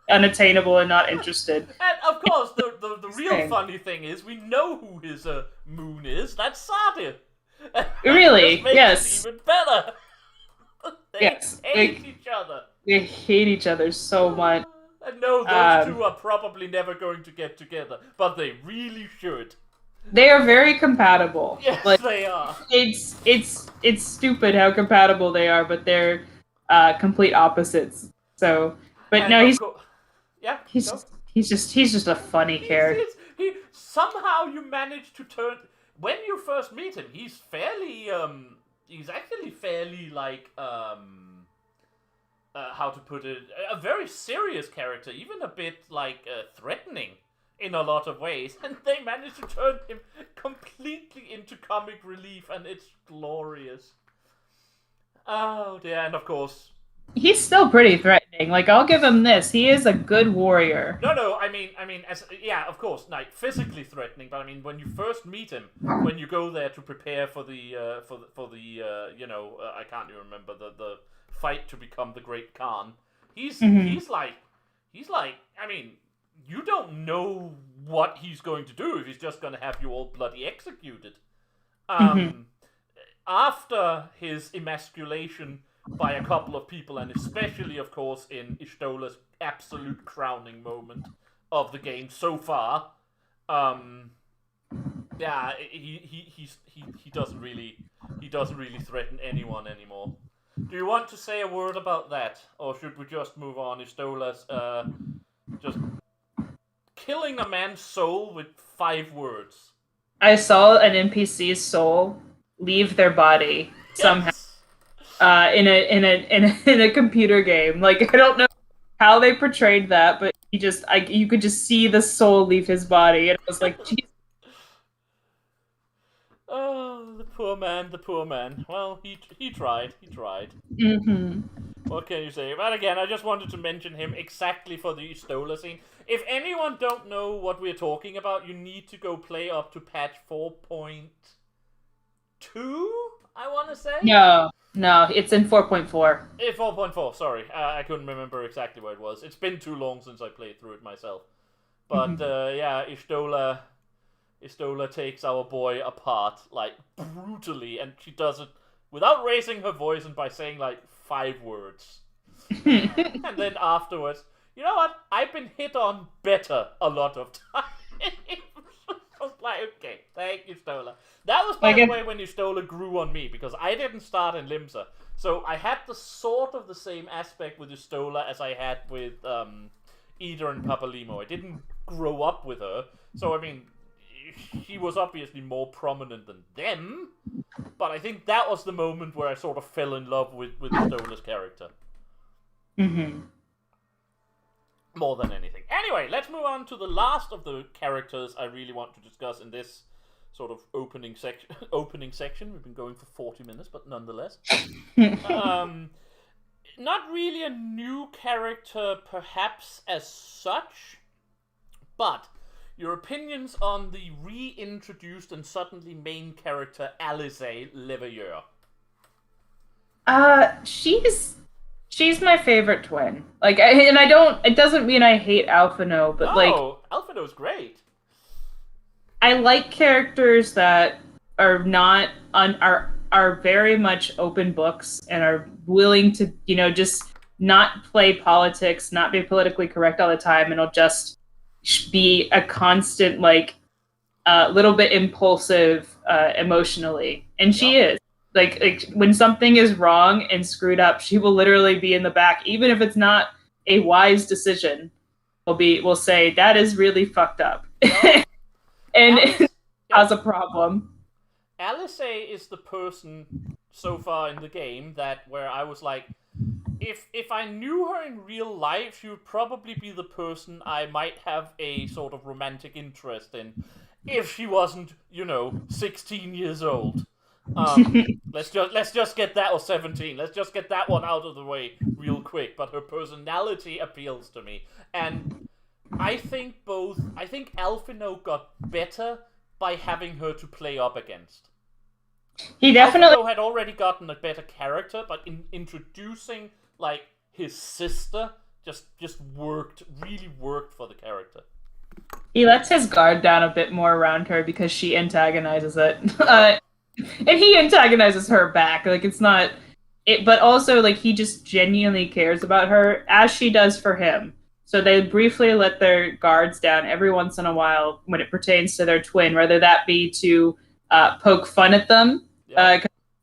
unattainable and not interested. And of course, the real funny thing is we know who his moon is. That's Sadir. Really? Yes. It even better. They hate each other. They hate each other so much. And no, those two are probably never going to get together, but they really should. They are very compatible. Yes, like, they are. It's stupid how compatible they are, but they're complete opposites. So, but And no, of course, yeah, go. he's just a funny character. He somehow you manage to turn when you first meet him. He's fairly he's actually fairly like how to put it, a very serious character, even a bit like threatening in a lot of ways, and they manage to turn him completely into comic relief, and it's glorious. Oh dear, and of course, He's still pretty threatening. Like, I'll give him this. He is a good warrior. no, I mean, as yeah, of course, like physically threatening, but I mean, when you first meet him, when you go there to prepare for the I can't even remember the fight to become the Great Khan, he's like, I mean, you don't know what he's going to do, if he's just going to have you all bloody executed. After his emasculation by a couple of people, and especially, of course, in Ishtola's absolute crowning moment of the game so far, yeah, he doesn't really threaten anyone anymore. Do you want to say a word about that, or should we just move on? Ishtola's just killing a man's soul with 5 words. I saw an NPC's soul leave their body somehow. In a computer game. Like, I don't know how they portrayed that, but you could just see the soul leave his body, and I was like, Jesus. Oh, the poor man. Well, he tried. What can you say? But again, I just wanted to mention him exactly for the Ishtola scene. If anyone don't know what we're talking about, you need to go play up to patch 4.2, I want to say? No, it's in 4.4. 4.4, sorry. I couldn't remember exactly where it was. It's been too long since I played through it myself. But, yeah, Ishtola takes our boy apart, like, brutally, and she does it without raising her voice and by saying, like, 5 words. And then afterwards, you know what? I've been hit on better a lot of times. I was like, okay, thank you, Stola. That was, by the way, when Stola grew on me, because I didn't start in Limsa. So I had the sort of the same aspect with Stola as I had with Ida and Papalimo. I didn't grow up with her, so I mean, she was obviously more prominent than them, but I think that was the moment where I sort of fell in love with Stola's character. More than anything. Anyway, let's move on to the last of the characters I really want to discuss in this sort of opening section. We've been going for 40 minutes, but nonetheless. Not really a new character, perhaps, as such, but your opinions on the reintroduced and suddenly main character, Alice Leveilleur. She's my favorite twin. Like, it doesn't mean I hate Alphino, but Alphino's great. I like characters that are not are very much open books and are willing to, just not play politics, not be politically correct all the time, and will just be a constant, like, little bit impulsive emotionally. And she is. Like when something is wrong and screwed up, she will literally be in the back, even if it's not a wise decision. We'll say that is really fucked up, and has a problem. Alice is the person so far in the game where I was like, if I knew her in real life, she would probably be the person I might have a sort of romantic interest in, if she wasn't, 16 years old. Let's just get that, or 17. Let's just get that one out of the way real quick. But her personality appeals to me, and I think Alphino got better by having her to play up against. He definitely had already gotten a better character, but in introducing like his sister just really worked for the character. He lets his guard down a bit more around her because she antagonizes it. And he antagonizes her back. Like, it's not it, but also, like, he just genuinely cares about her, as she does for him. So they briefly let their guards down every once in a while when it pertains to their twin, whether that be to poke fun at them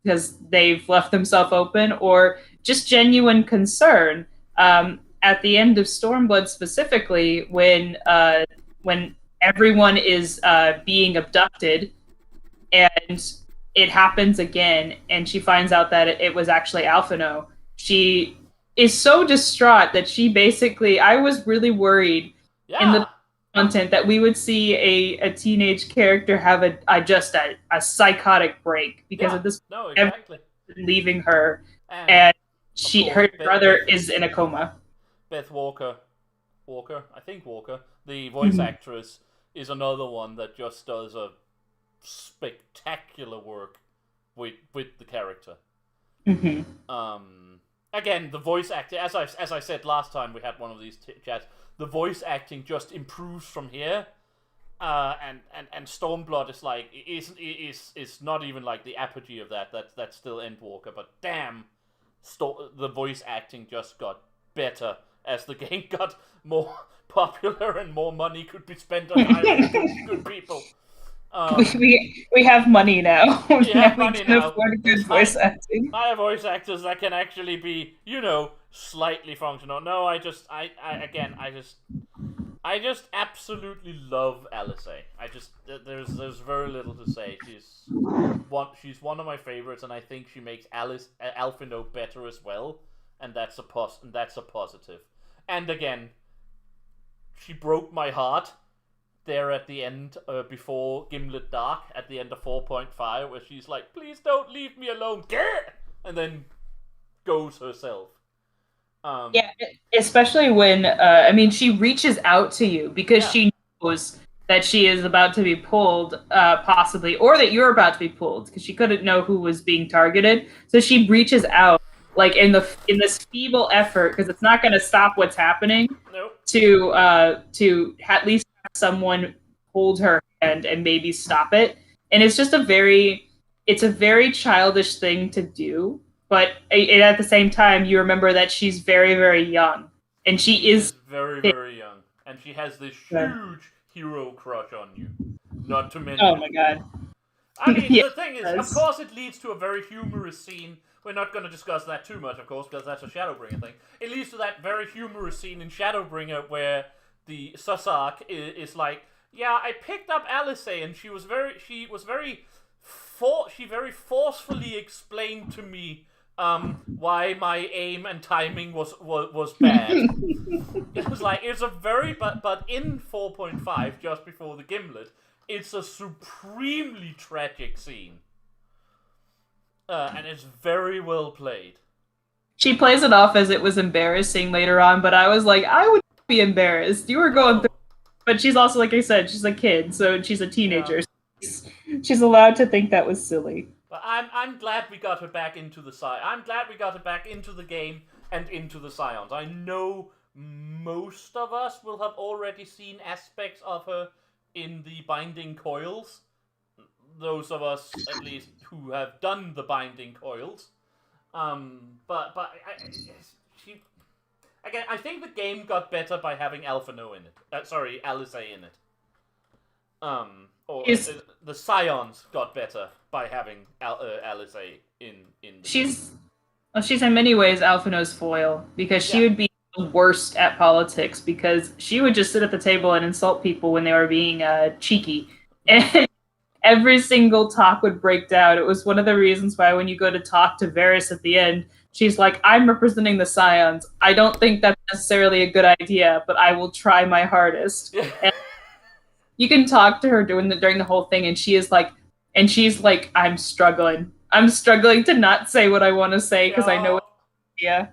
because they've left themselves open, or just genuine concern. At the end of Stormblood, specifically, when everyone is being abducted, and it happens again, and she finds out that it was actually Alphino. She is so distraught that she basically, I was really worried in the content that we would see a teenage character have a psychotic break because of this. No, exactly. Leaving her, and her brother is in a coma. Beth Walker, I think Walker, the voice actress, is another one that just does a spectacular work with the character. Again, the voice acting, as I said last time we had one of these chats, the voice acting just improves from here. And Stormblood is like is not even like the apogee of that. That's still Endwalker, but damn, the voice acting just got better as the game got more popular and more money could be spent on hiring good people. We have money now. We have money now. Good voice acting. I have voice actors that can actually be, slightly functional. No, I just absolutely love Alice. There's very little to say. She's one of my favorites, and I think she makes Alphino better as well, and that's a positive. And again, she broke my heart there at the end, before Gimlet Dark, at the end of 4.5, where she's like, "Please don't leave me alone," and then goes herself. Yeah, especially when she reaches out to you because she knows that she is about to be pulled, possibly, or that you're about to be pulled, because she couldn't know who was being targeted. So she reaches out, like in this feeble effort, because it's not going to stop what's happening. Nope. To at least have someone hold her hand and maybe stop it. And it's just a very childish thing to do. But at the same time, you remember that she's very, very young. And she is very, very young. And she has this huge hero crush on you. Not to mention... Oh my god. I mean, the thing is, of course it leads to a very humorous scene. We're not going to discuss that too much, of course, because that's a Shadowbringer thing. It leads to that very humorous scene in Shadowbringer where the Sassak is like, "Yeah, I picked up Alice, and she very forcefully explained to me why my aim and timing was bad." It was like, it's a very, but in 4.5, just before the Gimlet, it's a supremely tragic scene. And it's very well played. She plays it off as it was embarrassing later on, but I was like, I would be embarrassed. You were going through... But she's also, like I said, she's a kid, so she's a teenager. Yeah. She's allowed to think that was silly. But I'm glad we got her back into the I'm glad we got her back into the game and into the Scions. I know most of us will have already seen aspects of her in the Binding Coils. Those of us, at least, who have done the Binding Coils. I think the game got better by having Alphino in it. Alice in it. The Scions got better by having Alice in the she's in many ways Alphino's foil, because she would be the worst at politics, because she would just sit at the table and insult people when they were being cheeky. And every single talk would break down. It was one of the reasons why when you go to talk to Varys at the end, she's like, "I'm representing the Scions. I don't think that's necessarily a good idea, but I will try my hardest." And you can talk to her during the whole thing, and she's like, "I'm struggling. I'm struggling to not say what I want to say because I know." Yeah.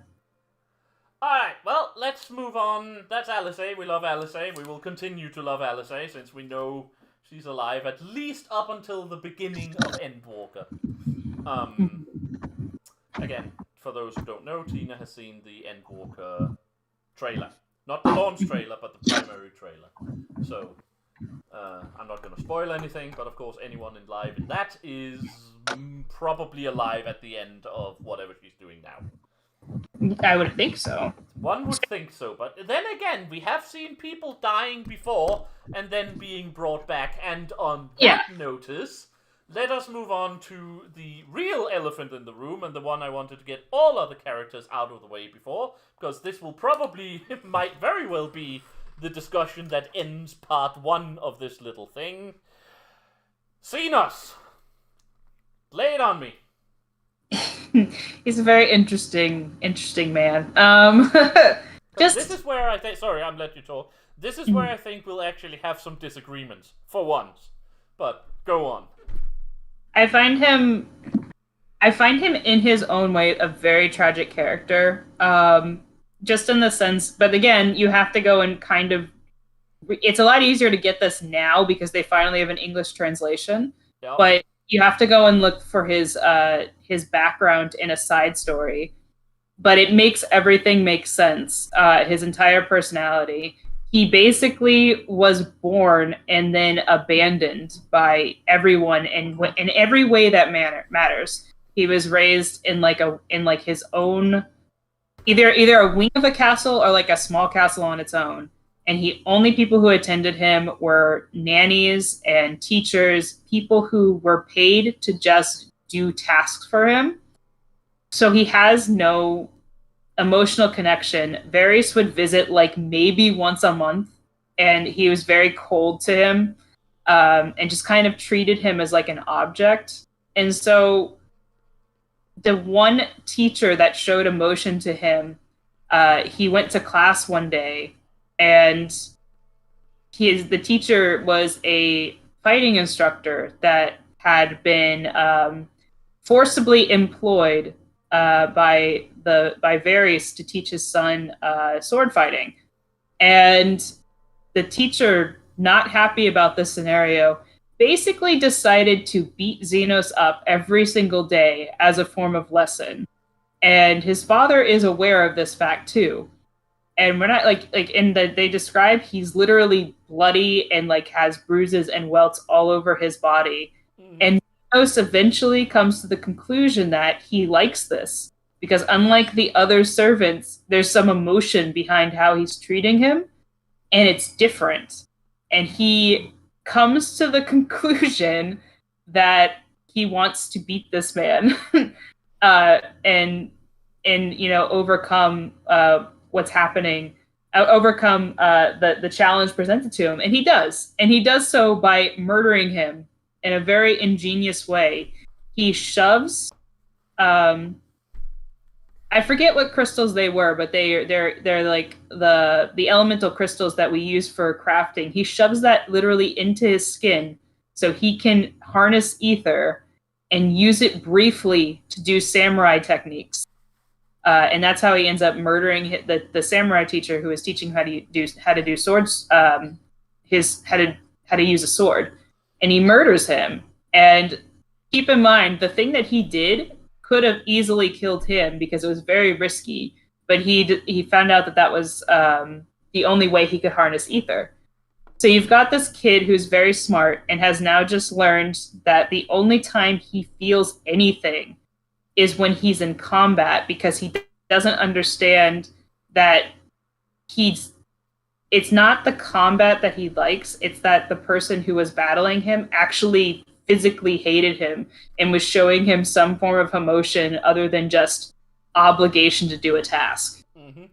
All right. Well, let's move on. That's Alice. We love Alice. We will continue to love Alice since we know she's alive, at least up until the beginning of Endwalker. Again, for those who don't know, Tina has seen the Endwalker trailer. Not the launch trailer, but the primary trailer. So, I'm not going to spoil anything, but of course anyone in live in that is probably alive at the end of whatever she's doing now. I would think so. One would think so, but then again, we have seen people dying before and then being brought back. And on that notice, let us move on to the real elephant in the room, and the one I wanted to get all other characters out of the way before, because this will probably, might very well be the discussion that ends part 1 of this little thing. Xenos! Lay it on me. He's a very interesting man. This is where I think. Sorry, I'm letting you talk. This is where I think we'll actually have some disagreements for once. But go on. I find him in his own way a very tragic character. Just in the sense, but again, you have to go and kind of. It's a lot easier to get this now because they finally have an English translation. Yep. But you have to go and look for his background in a side story. But it makes everything make sense. His entire personality. He basically was born and then abandoned by everyone in every way that matters. He was raised in his own either a wing of a castle or like a small castle on its own. And only people who attended him were nannies and teachers, people who were paid to just do tasks for him. So he has no emotional connection. Varys would visit like maybe once a month, and he was very cold to him, and just kind of treated him as like an object. And so the one teacher that showed emotion to him, he went to class one day, and the teacher was a fighting instructor that had been forcibly employed by Varys to teach his son sword fighting. And the teacher, not happy about this scenario, basically decided to beat Xenos up every single day as a form of lesson. And his father is aware of this fact too. And we're not they describe he's literally bloody and like has bruises and welts all over his body. Mm-hmm. And Xenos eventually comes to the conclusion that he likes this because unlike the other servants, there's some emotion behind how he's treating him, and it's different. And he comes to the conclusion that he wants to beat this man and overcome what's happening, overcome the challenge presented to him. And he does so by murdering him in a very ingenious way. He shoves I forget what crystals they were, but they're like the elemental crystals that we use for crafting. He shoves that literally into his skin so he can harness ether and use it briefly to do samurai techniques. And that's how he ends up murdering the samurai teacher who was teaching him how to do swords, how to use a sword, and he murders him. And keep in mind, the thing that he did could have easily killed him because it was very risky, but he found out that was the only way he could harness ether. So you've got this kid who's very smart and has now just learned that the only time he feels anything is when he's in combat, because he doesn't understand that it's not the combat that he likes, it's that the person who was battling him actually physically hated him and was showing him some form of emotion other than just obligation to do a task. Mm-hmm.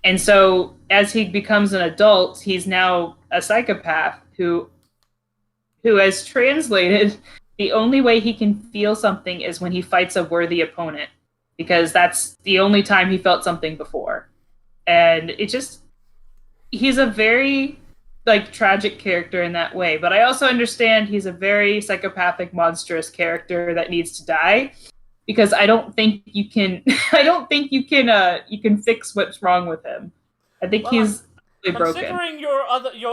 And so as he becomes an adult, he's now a psychopath who has translated the only way he can feel something is when he fights a worthy opponent, because that's the only time he felt something before. And he's a very tragic character in that way, but I also understand he's a very psychopathic, monstrous character that needs to die, because I don't think you can you can fix what's wrong with him. I think he's really broken. Considering your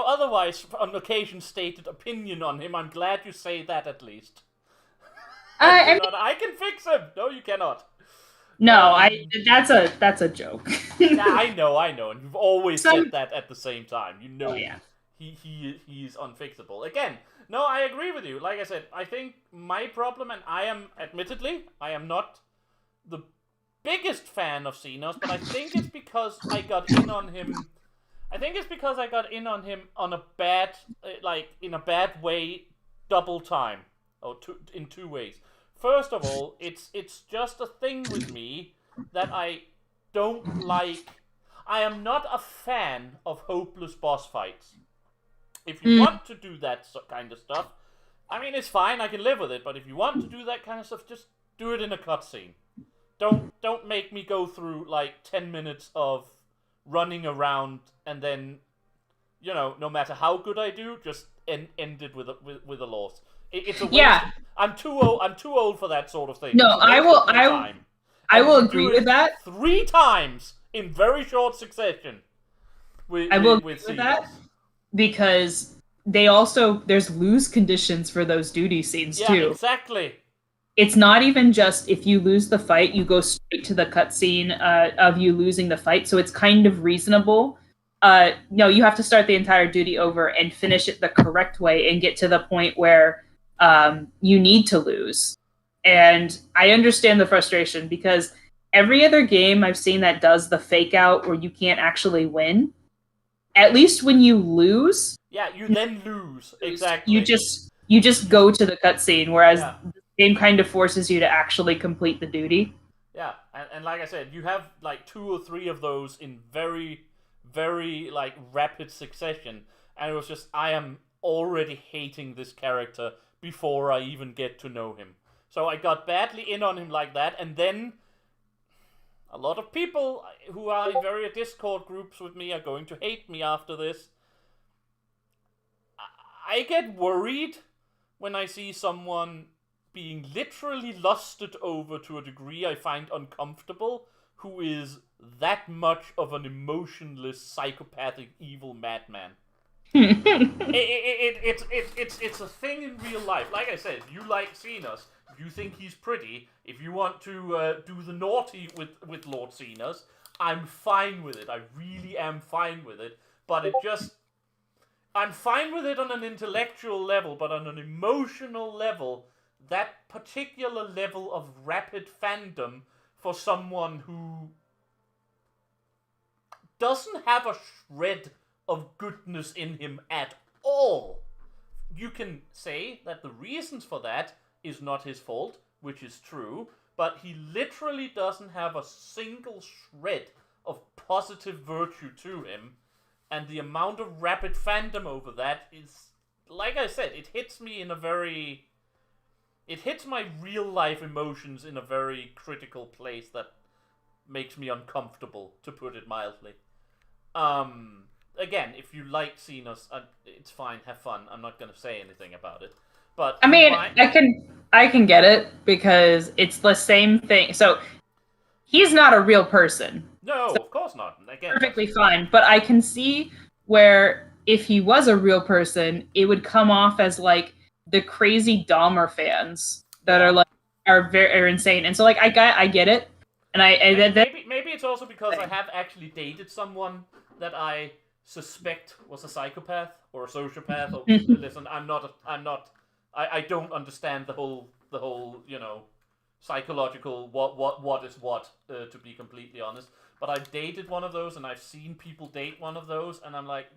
otherwise on occasion stated opinion on him, I'm glad you say that at least. I can fix him. No, you cannot. No, that's a joke. Yeah, I know, and you've always said that at the same time. You know. Oh, yeah. He's unfixable. Again, no, I agree with you. Like I said, I think my problem, and I am not the biggest fan of Xenos, but I think it's because I got in on him. I think it's because I got in on him on a bad, in a bad way, double time, in two ways. First of all, it's just a thing with me that I don't like. I am not a fan of hopeless boss fights. If you want to do that kind of stuff, I mean, it's fine, I can live with it, but if you want to do that kind of stuff, just do it in a cutscene. Don't make me go through, 10 minutes of running around and then, no matter how good I do, just end it with a loss. It's a waste. Yeah. I'm too old for that sort of thing. No, I will agree with that. 3 times in very short succession. I will agree with that because there's lose conditions for those duty scenes too. Yeah, exactly. It's not even just if you lose the fight, you go straight to the cutscene of you losing the fight. So it's kind of reasonable. No, you have to start the entire duty over and finish it the correct way and get to the point where you need to lose. And I understand the frustration because every other game I've seen that does the fake out where you can't actually win, at least when you lose... Yeah, you then lose. Exactly. You just go to the cutscene, whereas the game kind of forces you to actually complete the duty. Yeah, and like I said, you have 2 or 3 of those in very, very rapid succession, and it was just, I am already hating this character before I even get to know him. So I got badly in on him like that, and then a lot of people who are in various Discord groups with me are going to hate me after this. I get worried when I see someone being literally lusted over to a degree I find uncomfortable, who is that much of an emotionless, psychopathic, evil madman. It's a thing in real life. Like I said, if you like Xenos, if you think he's pretty, if you want to do the naughty with Lord Xenos, I'm fine with it. I really am fine with it. But I'm fine with it on an intellectual level, but on an emotional level, that particular level of rapid fandom for someone who doesn't have a shred of goodness in him at all. You can say that the reasons for that is not his fault, which is true, but he literally doesn't have a single shred of positive virtue to him, and the amount of rapid fandom over that is, like I said, it hits me in a very... It hits my real life emotions in a very critical place that makes me uncomfortable, to put it mildly. Again, if you like Xenos, it's fine, have fun. I'm not going to say anything about it. But I mean, I can get it because it's the same thing. So he's not a real person. No, so of course not. Again, perfectly fine. But I can see where if he was a real person, it would come off as the crazy Dahmer fans that are insane. And so I get it. And maybe it's also because I have actually dated someone that I suspect was a psychopath or a sociopath. Or listen, I don't understand the whole psychological what is what, to be completely honest. But I've dated one of those, and I've seen people date one of those, and I'm like,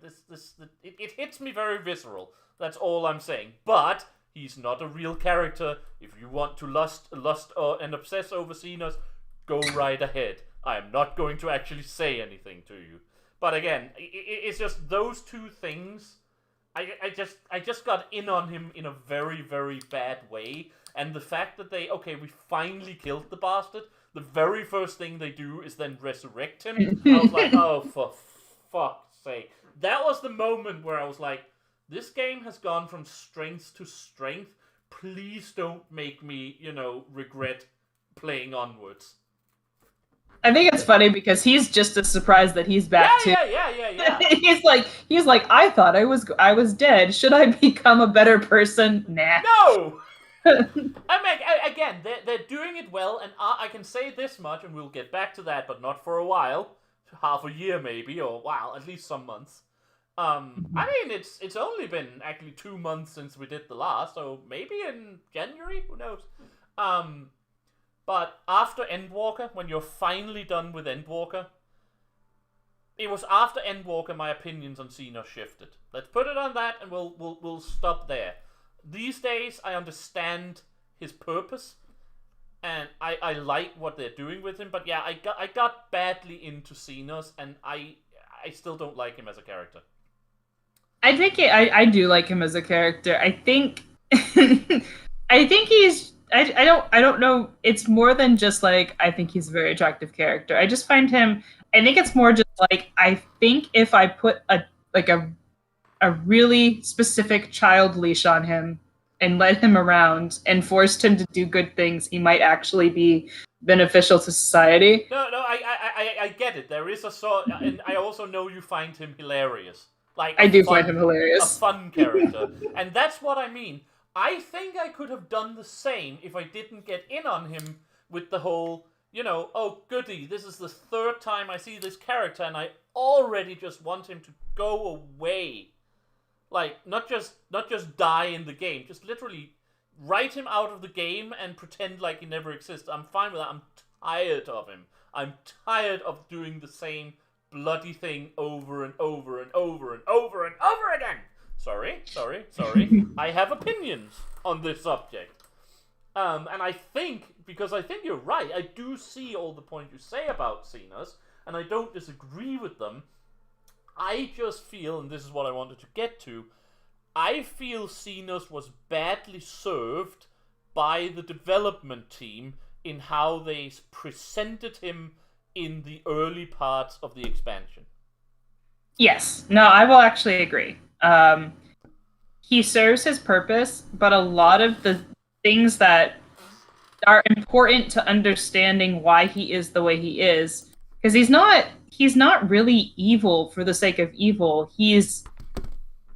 it hits me very visceral. That's all I'm saying. But he's not a real character. If you want to lust and obsess over Xenos, go right ahead. I am not going to actually say anything to you. But again, it's just those two things. I just got in on him in a very, very bad way. And the fact that we finally killed the bastard. The very first thing they do is then resurrect him. I was like, oh, for fuck's sake. That was the moment where I was like, this game has gone from strength to strength. Please don't make me, regret playing onwards. I think it's funny because he's just as surprised that he's back too. Yeah. he's like, I thought I was dead. Should I become a better person? Nah. No! I mean, again, they're doing it well, and I can say this much, and we'll get back to that, but not for a while. Half a year maybe, or wow, at least some months. I mean, it's only been actually 2 months since we did the last, so maybe in January, who knows? But after Endwalker, when you're finally done with Endwalker, it was after Endwalker my opinions on Xenos shifted. Let's put it on that, and we'll stop there. These days, I understand his purpose, and I like what they're doing with him. But yeah, I got badly into Xenos, and I still don't like him as a character. I do like him as a character. I think I think he's I don't know. It's more than just like I think he's a very attractive character. I just find him. I think it's more just like I think if I put a really specific child leash on him and led him around and forced him to do good things, he might actually be beneficial to society. No, I get it. There is a sort, and I also know you find him hilarious. Like I do find him hilarious. A fun character, and that's what I mean. I think I could have done the same if I didn't get in on him with the whole, oh goody, this is the third time I see this character, and I already just want him to go away. Like, not just die in the game, just literally write him out of the game and pretend like he never exists. I'm fine with that. I'm tired of him. I'm tired of doing the same bloody thing over and over and over and over and over again. Sorry. I have opinions on this subject. And I think, because I think you're right, I do see all the points you say about Xenos, and I don't disagree with them. I just feel, and this is what I wanted to get to, I feel Xenos was badly served by the development team in how they presented him in the early parts of the expansion. Yes. No, I will actually agree. He serves his purpose, but a lot of the things that are important to understanding why he is the way he is, because he's not really evil for the sake of evil. He's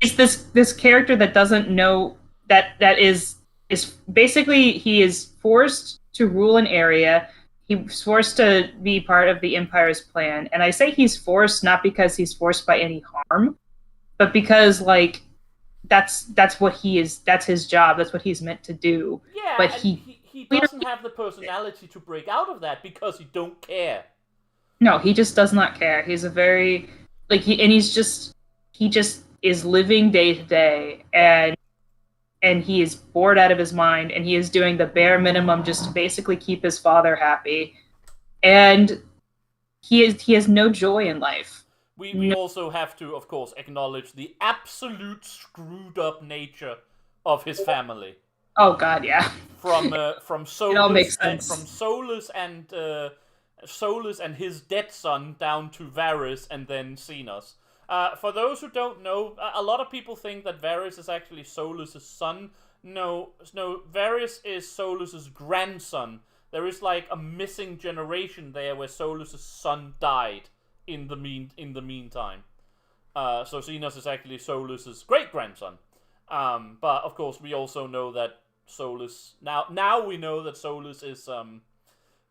this character that doesn't know that is basically he is forced to rule an area. He's forced to be part of the Empire's plan. And I say he's forced not because he's forced by any harm, but because like that's what he is. That's his job. That's what he's meant to do. Yeah, but he doesn't have the personality to break out of that because he don't care. No, he just does not care. He's a very he just is living day to day, and he is bored out of his mind, and he is doing the bare minimum just to basically keep his father happy, and he has no joy in life. We also have to, of course, acknowledge the absolute screwed up nature of his family. Oh God, yeah. From Solus, it all makes sense. From Solus and his dead son down to Varys and then Xenos. For those who don't know, a lot of people think that Varys is actually Solus' son. No, Varys is Solus' grandson. There is like a missing generation there where Solus' son died in the meantime. So Xenos is actually Solus' great-grandson. But of course we also know that Solus now we know that Solus is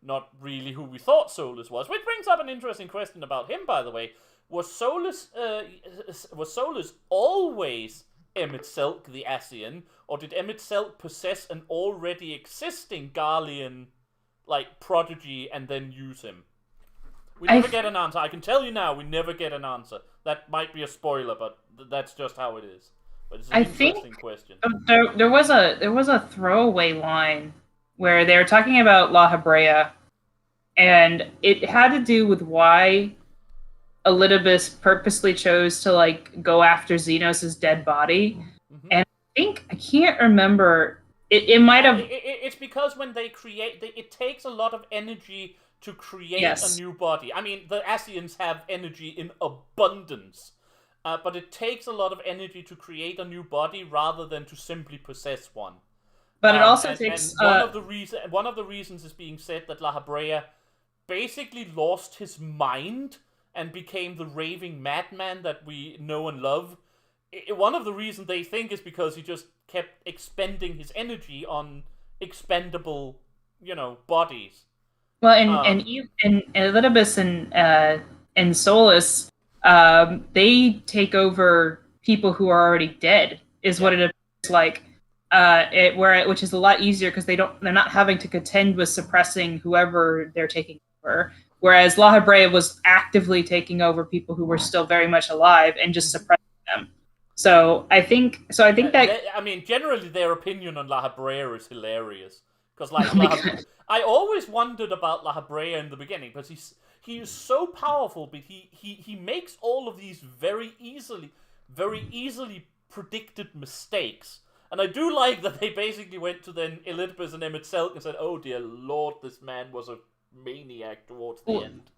not really who we thought Solus was, which brings up an interesting question about him, by the way. Was Solus always Emmett Selk the Ascian, or did Emmett Selk possess an already existing Garlean prodigy and then use him? We never get an answer. I can tell you now, we never get an answer. That might be a spoiler, but that's just how it is. But it's an interesting question. There was a throwaway line where they were talking about La Habrea, and it had to do with why Elidibus purposely chose to go after Xenos' dead body. Mm-hmm. And I can't remember. It might have. It's because when they create, it takes a lot of energy to create a new body. I mean, the Ascians have energy in abundance, but it takes a lot of energy to create a new body rather than to simply possess one. But it also takes. And one of the reasons is being said that La Habrea basically lost his mind and became the raving madman that we know and love. One of the reasons they think is because he just kept expending his energy on expendable, bodies. Well, and Elidibus and Solus, they take over people who are already dead, is what it appears like. which is a lot easier because they're not having to contend with suppressing whoever they're taking over. Whereas La Habrea was actively taking over people who were still very much alive and just suppressing them. So I think that I mean, generally their opinion on La Habrea is hilarious because I always wondered about La Habrea in the beginning because he is so powerful, but he makes all of these very easily predicted mistakes. And I do like that they basically went to then Elizabeth and Emmett Selk and said, "Oh dear Lord, this man was a maniac towards the end."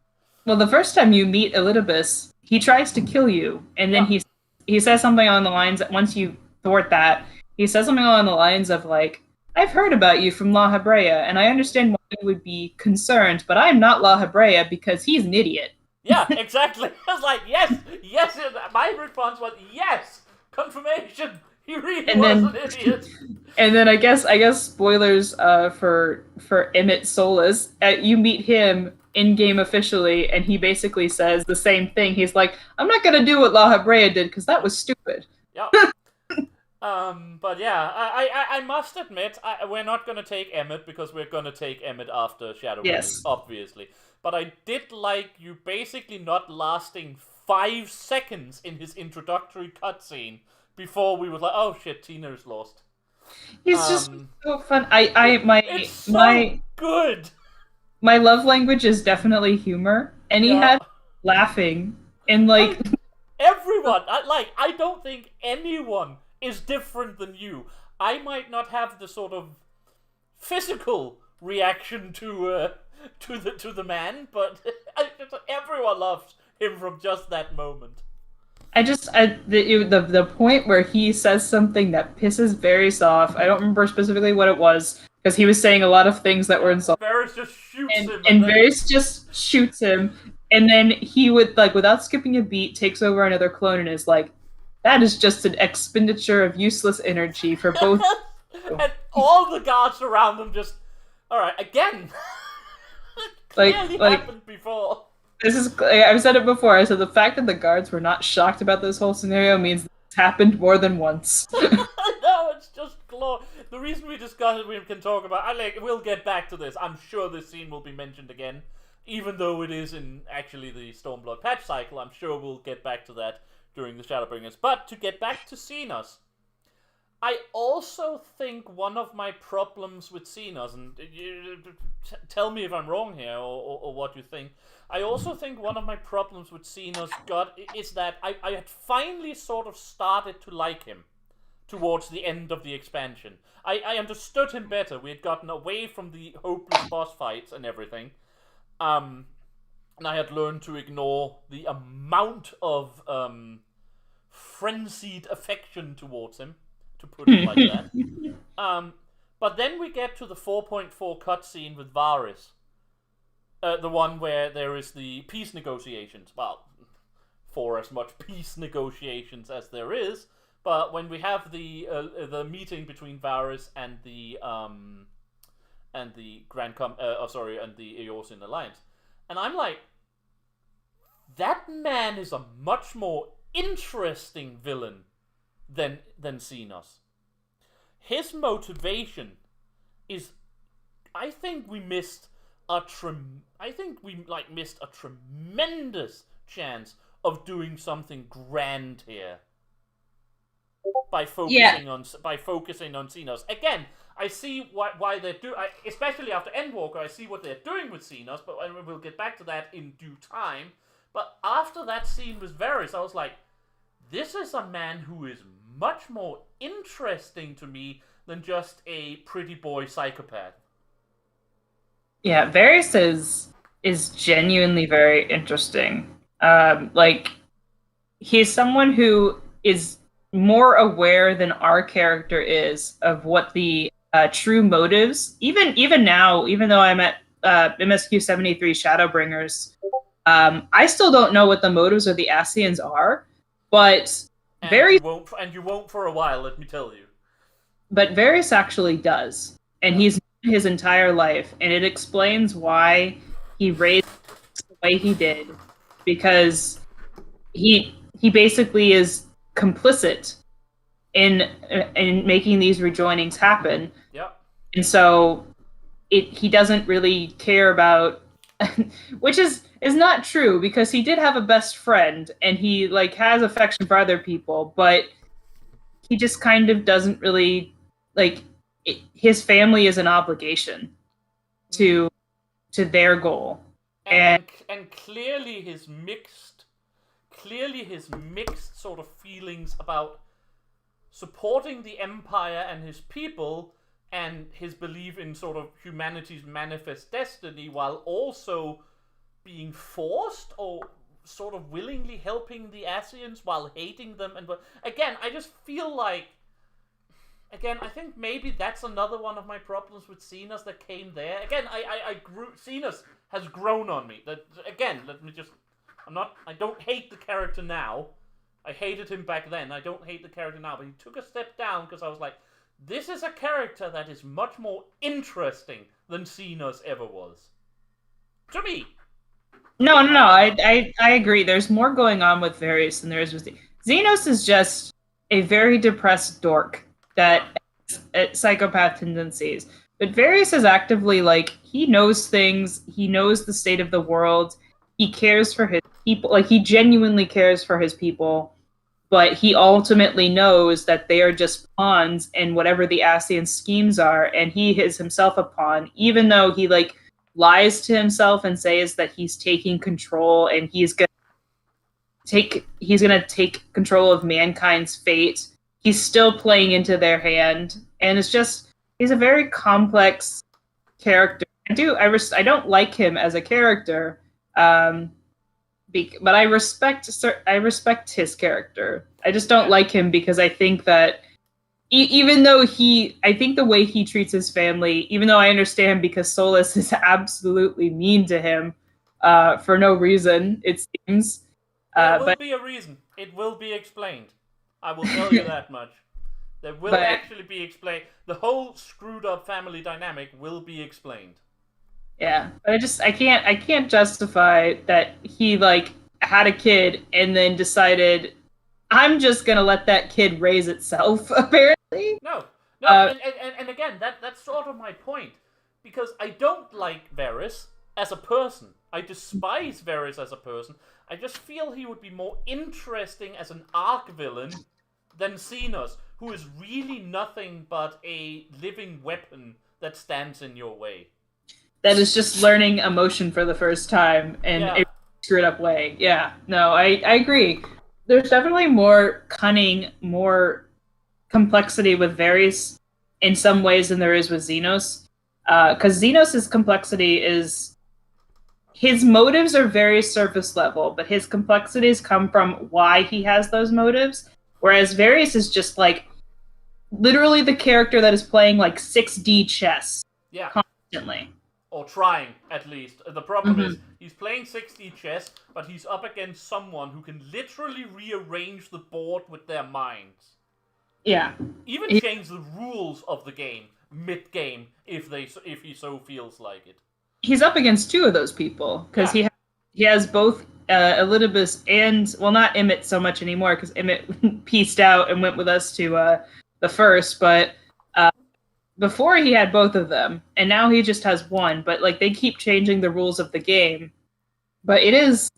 Well, the first time you meet Elidibus, he tries to kill you, and then he says something along the lines that once you thwart that, he says something along the lines of like, "I've heard about you from La Habrea, and I understand why you would be concerned, but I'm not La Habrea because he's an idiot." Yeah, exactly. I was like, yes. My response was yes. Confirmation. He really was an idiot. And then I guess spoilers for Emmett Solis. You meet him in game officially, and he basically says the same thing. He's like, "I'm not gonna do what La Habrea did because that was stupid." Yep. But yeah, I must admit, we're not gonna take Emmett because we're gonna take Emmett after Shadowbringers, obviously. But I did like you basically not lasting 5 seconds in his introductory cutscene before we were like, "Oh shit, Tina's lost." He's just so fun. It's so good. My love language is definitely humor, and he had laughing and like everyone. I don't think anyone is different than you. I might not have the sort of physical reaction to the man, but everyone loves him from just that moment. The point where he says something that pisses Varys off. I don't remember specifically what it was because he was saying a lot of things that were insulting. Varys just shoots him, and Varys just shoots him, and then he would like without skipping a beat takes over another clone and is like, "That is just an expenditure of useless energy for both." And all the guards around them just, all right, again. Clearly happened before. I've said it before. I said the fact that the guards were not shocked about this whole scenario means it's happened more than once. No, it's just the reason we discussed it, we can talk about. We'll get back to this. I'm sure this scene will be mentioned again, even though it is in actually the Stormblood patch cycle. I'm sure we'll get back to that during the Shadowbringers. But to get back to Xenos, I also think one of my problems with Xenos, and tell me if I'm wrong here or what you think. I also think one of my problems with Xenos is that I had finally sort of started to like him towards the end of the expansion. I understood him better. We had gotten away from the hopeless boss fights and everything. And I had learned to ignore the amount of frenzied affection towards him, to put it like that. But then we get to the 4.4 cutscene with Varys. The one where there is the peace negotiations. Well, for as much peace negotiations as there is, but when we have the meeting between Varys and the Eorzean Alliance, and I'm like, that man is a much more interesting villain than Xenos. His motivation is, I think we missed a tremendous chance of doing something grand here by focusing on Xenos. Again, I see why they're especially after Endwalker. I see what they're doing with Xenos, but we'll get back to that in due time. But after that scene with Varys, I was like, this is a man who is much more interesting to me than just a pretty boy psychopath. Yeah, Varys is genuinely very interesting. He's someone who is more aware than our character is of what the true motives. Even now, even though I'm at MSQ 73 Shadowbringers, I still don't know what the motives of the Ascians are. But you won't for a while, let me tell you. But Varys actually does, and he's his entire life, and it explains why he raised the way he did, because he basically is complicit in making these rejoinings happen. Yep. And so he doesn't really care about, which is not true, because he did have a best friend and he like has affection for other people, but he just kind of doesn't really like his family is an obligation to their goal. And clearly his mixed sort of feelings about supporting the Empire and his people, and his belief in sort of humanity's manifest destiny, while also being forced or sort of willingly helping the Asians while hating them. And again, I just feel like, again, I think maybe that's another one of my problems with Xenos that came there. Again, Xenos has grown on me. That again, let me just, I don't hate the character now. I hated him back then. I don't hate the character now, but he took a step down because I was like, this is a character that is much more interesting than Xenos ever was. To me. No. I agree. There's more going on with Various than there is with Xenos. Is just a very depressed dork that has psychopath tendencies. But Various is actively like, he knows things. He knows the state of the world. He cares for his people. Like, he genuinely cares for his people. But he ultimately knows that they are just pawns in whatever the Asian schemes are, and he is himself a pawn, even though he like lies to himself and says that he's taking control and he's gonna take control of mankind's fate. He's still playing into their hand, and he's a very complex character. I don't like him as a character. But I respect his character. I just don't like him because I think that even though I think the way he treats his family, even though I understand because Solus is absolutely mean to him for no reason, it seems. There will be a reason. It will be explained. I will tell you that much. There will actually be explained. The whole screwed up family dynamic will be explained. Yeah, but I can't justify that he like had a kid and then decided, I'm just gonna let that kid raise itself. Apparently, no, and again, that's sort of my point, because I don't like Varys as a person. I despise Varys as a person. I just feel he would be more interesting as an arc villain than Xenos, who is really nothing but a living weapon that stands in your way. That is just learning emotion for the first time in a screwed up way. Yeah, no, I agree. There's definitely more cunning, more complexity with Varys in some ways than there is with Xenos. Because Xenos' complexity is, his motives are very surface level, but his complexities come from why he has those motives. Whereas Varys is just like literally the character that is playing like 6D chess constantly. Or trying, at least. The problem is, he's playing 6D chess, but he's up against someone who can literally rearrange the board with their minds. Yeah. Even change the rules of the game mid-game if he so feels like it. He's up against two of those people, because he has both Elidibus and, well, not Emmett so much anymore, because Emmett pieced out and went with us to the first, but before he had both of them, and now he just has one. But like, they keep changing the rules of the game. But he's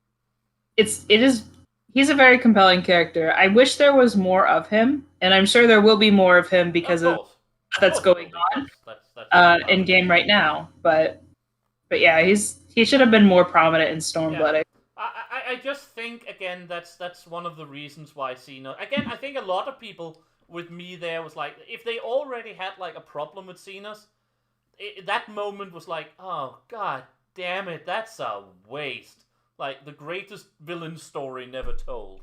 a very compelling character. I wish there was more of him, and I'm sure there will be more of him because of that's going on in game right now. But yeah, he should have been more prominent in Stormblood. Yeah. I just think, again, that's one of the reasons why Xenos. Again, I think a lot of people with me there was like, if they already had like a problem with Xenos, that moment was like, oh god damn it, that's a waste. Like, the greatest villain story never told.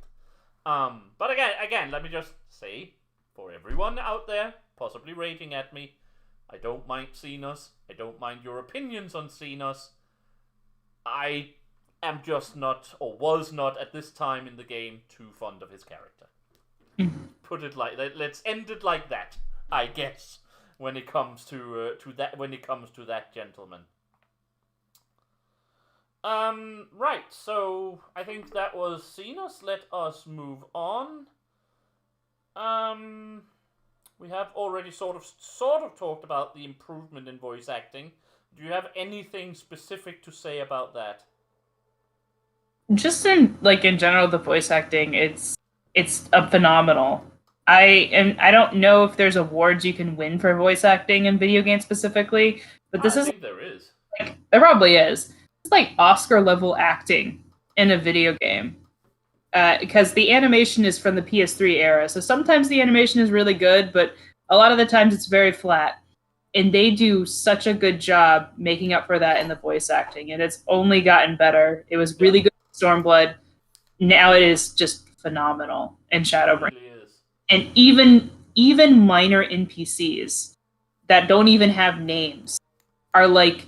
But again, let me just say, for everyone out there possibly raging at me, I don't mind Xenos. I don't mind your opinions on Xenos. I am just not, or was not at this time in the game, too fond of his character. Put it like that. Let's end it like that, I guess, when it comes to that gentleman. Right, so I think that was Xenos. Let us move on. We have already sort of talked about the improvement in voice acting. Do you have anything specific to say about that? Just in general, the voice acting, it's a phenomenal. I don't know if there's awards you can win for voice acting in video games specifically, but I think there is. There probably is. It's like Oscar level acting in a video game. Because the animation is from the PS3 era, so sometimes the animation is really good, but a lot of the times it's very flat. And they do such a good job making up for that in the voice acting, and it's only gotten better. It was really good in Stormblood. Now it is just phenomenal in Shadowbringers. It really is. And even minor NPCs that don't even have names are like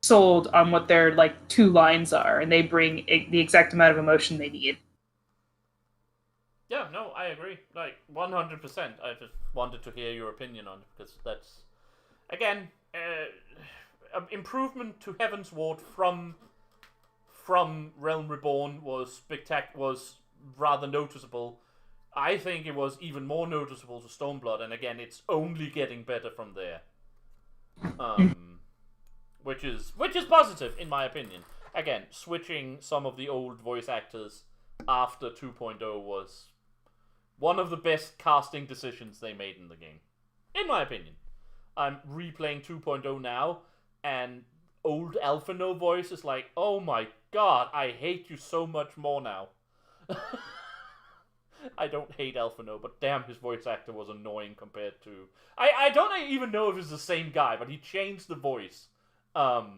sold on what their like 2 lines are, and they bring the exact amount of emotion they need. Yeah, no, I agree. Like 100%. I just wanted to hear your opinion on it because that's again improvement to Heaven's Ward from Realm Reborn was was rather noticeable. I think it was even more noticeable to Stormblood, and again, it's only getting better from there. Which is positive in my opinion. Again, switching some of the old voice actors after 2.0 was one of the best casting decisions they made in the game, in my opinion. I'm replaying 2.0 now, and old Alphino voice is like, oh my god, I hate you so much more now. I don't hate Alphino, but damn, his voice actor was annoying compared to... I don't even know if it's the same guy, but he changed the voice past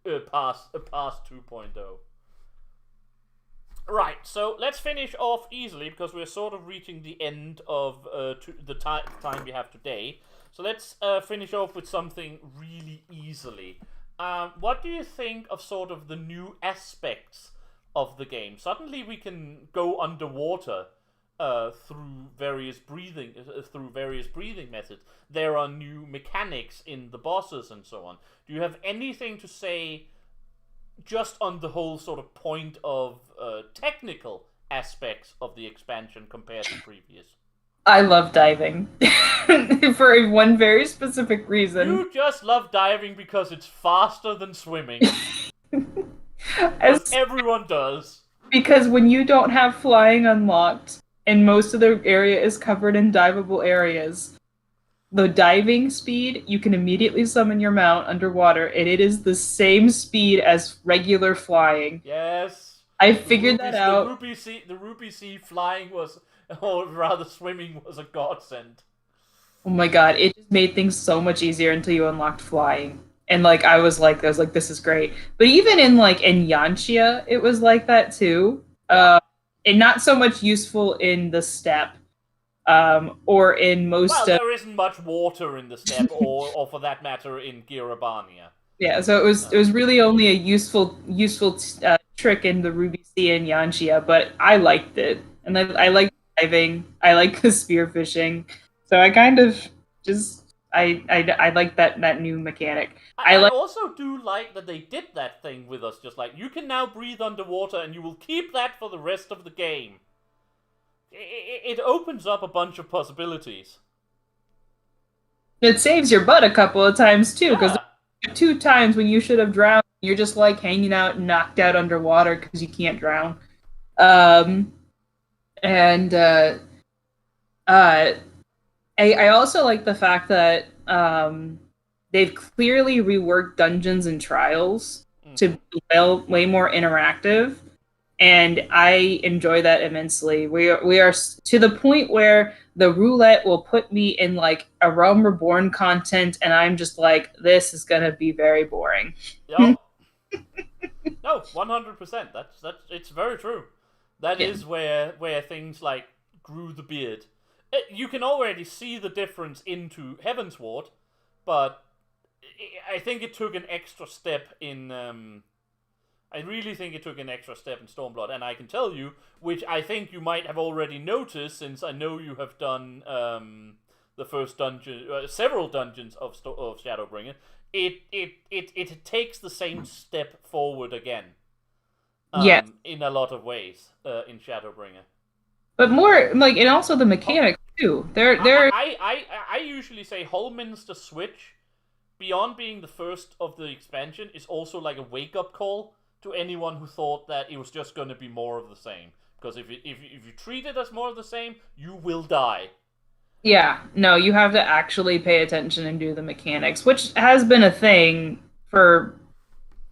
2.0. Right, so let's finish off easily because we're sort of reaching the end of the time we have today. So let's finish off with something really easily. What do you think of sort of the new aspects of the game? Suddenly we can go underwater through various breathing methods. There are new mechanics in the bosses and so on. Do you have anything to say just on the whole sort of point of technical aspects of the expansion compared to previous? I love diving for one very specific reason. You just love diving because it's faster than swimming. As everyone does. Because when you don't have flying unlocked and most of the area is covered in diveable areas, the diving speed, you can immediately summon your mount underwater, and it is the same speed as regular flying. Yes. I figured that out. The Ruby Sea flying was, or rather swimming, was a godsend. Oh my god, it just made things so much easier until you unlocked flying. And I was like, this is great. But even in Yanxia, it was like that too. And not so much useful in the steppe. Or in most there isn't much water in the steppe, or for that matter, in Girabania. Yeah, so it was really only a useful trick in the Ruby Sea and Yanxia, but I liked it, and I like diving, I like the spearfishing, so I kind of just I like that new mechanic. I also do like that they did that thing with us, just like you can now breathe underwater, and you will keep that for the rest of the game. It opens up a bunch of possibilities. It saves your butt a couple of times too, because 2 times when you should have drowned, you're just hanging out, knocked out underwater because you can't drown. I also like the fact that they've clearly reworked dungeons and trials to be way more interactive. And I enjoy that immensely. We are to the point where the roulette will put me in a Realm Reborn content, and I'm just like, this is gonna be very boring. Yep. No, 100%. That's it's very true. That is where things grew the beard. You can already see the difference into Heavensward, but I think it took an extra step in. I really think it took an extra step in Stormblood, and I can tell you, which I think you might have already noticed, since I know you have done the first dungeon, several dungeons of Shadowbringer. It takes the same step forward again. In a lot of ways in Shadowbringer. But more like, and also the mechanics too. I usually say Holminster Switch, beyond being the first of the expansion, is also like a wake-up call to anyone who thought that it was just going to be more of the same. Because if you treat it as more of the same, you will die. Yeah, no, you have to actually pay attention and do the mechanics, which has been a thing for,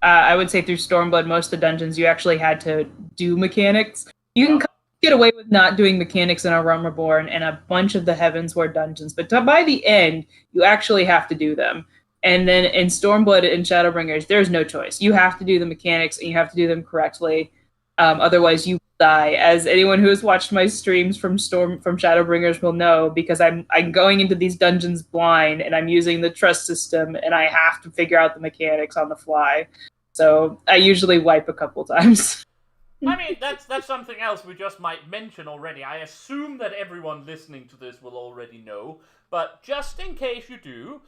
I would say through Stormblood, most of the dungeons, you actually had to do mechanics. You can get away with not doing mechanics in a Realm Reborn and a bunch of the Heavensward dungeons, but by the end, you actually have to do them. And then in Stormblood and Shadowbringers, there's no choice. You have to do the mechanics and you have to do them correctly. Otherwise, you die. As anyone who has watched my streams from Shadowbringers will know, because I'm going into these dungeons blind and I'm using the trust system and I have to figure out the mechanics on the fly. So I usually wipe a couple times. I mean, that's something else we just might mention already. I assume that everyone listening to this will already know, but just in case you do,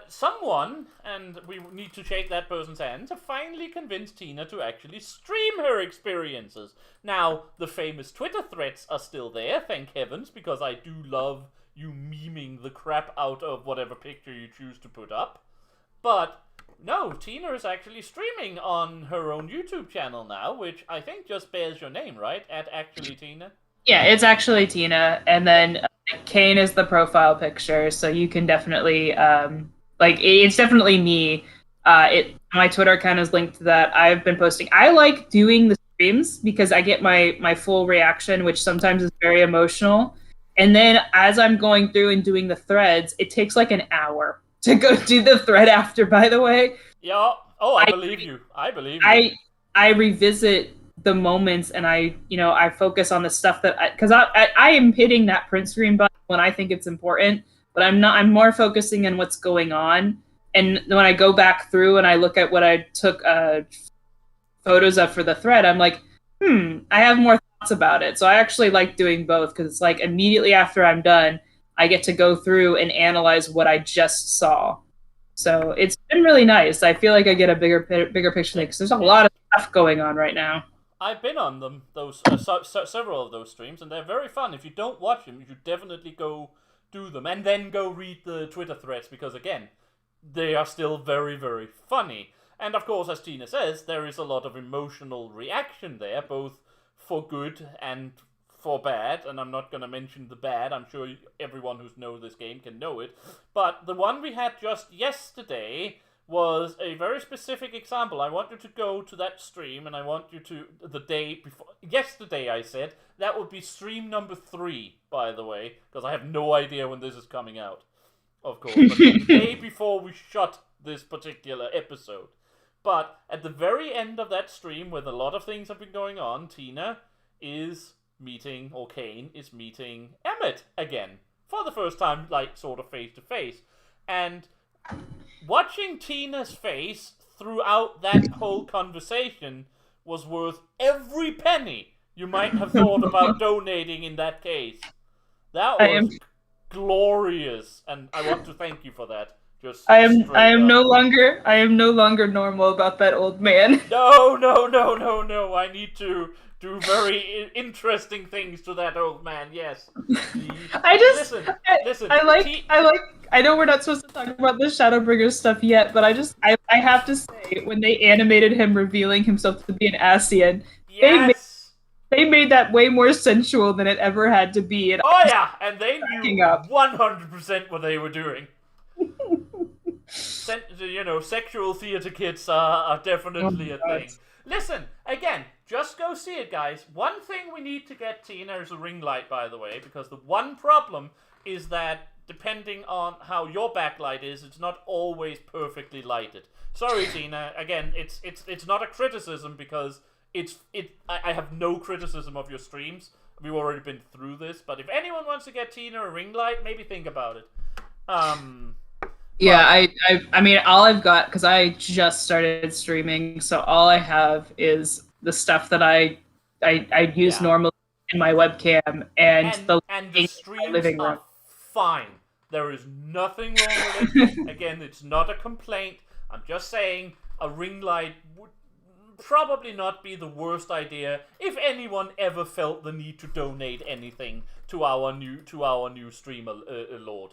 someone, and we need to shake that person's hand, to finally convince Tina to actually stream her experiences. Now, the famous Twitter threads are still there, thank heavens, because I do love you memeing the crap out of whatever picture you choose to put up. But no, Tina is actually streaming on her own YouTube channel now, which I think just bears your name, right? At Actually Tina? Yeah, it's Actually Tina, and then Kane is the profile picture, so you can definitely, it's definitely me. My Twitter account is linked to that. I've been posting. I like doing the streams because I get my full reaction, which sometimes is very emotional. And then as I'm going through and doing the threads, it takes like an hour to go do the thread after, by the way. Yeah. Oh, I believe you. I believe you. I revisit the moments and I focus on the stuff that because I am hitting that print screen button when I think it's important, but I'm more focusing on what's going on. And when I go back through and I look at what I took photos of for the thread, I'm like, I have more thoughts about it. So I actually like doing both because it's like immediately after I'm done, I get to go through and analyze what I just saw. So it's been really nice. I feel like I get a bigger picture because there's a lot of stuff going on right now. I've been on them, those several of those streams, and they're very fun. If you don't watch them, you should definitely go do them, and then go read the Twitter threads, because again, they are still very, very funny. And of course, as Tina says, there is a lot of emotional reaction there, both for good and for bad, and I'm not going to mention the bad. I'm sure everyone who's known this game can know it. But the one we had just yesterday was a very specific example. I want you to go to that stream, and I want you to, the day before, yesterday I said, that would be stream number 3, by the way, because I have no idea when this is coming out, of course, but the day before we shot this particular episode. But at the very end of that stream, when a lot of things have been going on, Tina is meeting, or Kane is meeting Emmett again, for the first time, like, sort of face to face, and watching Tina's face throughout that whole conversation was worth every penny you might have thought about donating in that case. That was glorious, and I want to thank you for that. I am no longer normal about that old man. No. I need to do very interesting things to that old man. Yes. Listen. I know we're not supposed to talk about the Shadowbringers stuff yet, but I have to say, when they animated him revealing himself to be an Ascian, yes, they made that way more sensual than it ever had to be. And and they knew 100% what they were doing. Sexual theater kits are definitely a thing. Listen, again, just go see it, guys. One thing we need to get Tina is a ring light, by the way, because the one problem is that depending on how your backlight is, it's not always perfectly lighted. Sorry, Tina. Again, it's not a criticism, because I have no criticism of your streams. We've already been through this, but if anyone wants to get Tina a ring light, maybe think about it. Yeah, I mean, all I've got, because I just started streaming, so all I have is the stuff that I use normally in my webcam and the streams living room. Are fine. There is nothing wrong with it. Again, it's not a complaint. I'm just saying a ring light would probably not be the worst idea if anyone ever felt the need to donate anything to our new streamer lord.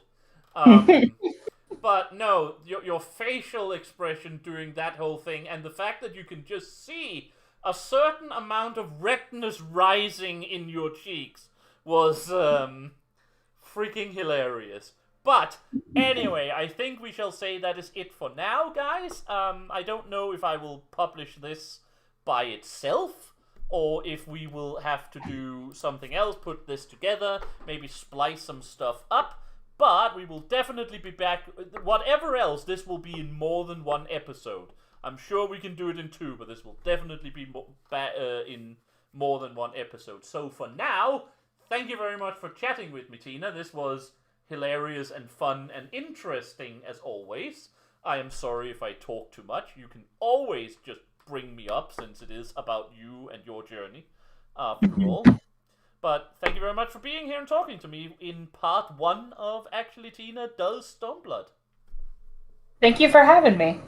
But no, your facial expression during that whole thing, and the fact that you can just see a certain amount of redness rising in your cheeks was freaking hilarious. But anyway, I think we shall say that is it for now, guys. I don't know if I will publish this by itself, or if we will have to do something else, put this together, maybe splice some stuff up. But we will definitely be back. Whatever else, this will be in more than one episode. I'm sure we can do it in 2, but this will definitely be in more than one episode. So for now, thank you very much for chatting with me, Tina. This was hilarious and fun and interesting as always. I am sorry if I talk too much. You can always just bring me up, since it is about you and your journey, after all. But thank you very much for being here and talking to me in part 1 of Actually Tina Does Stormblood. Thank you for having me.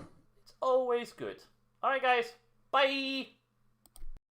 It's always good. Alright guys, bye!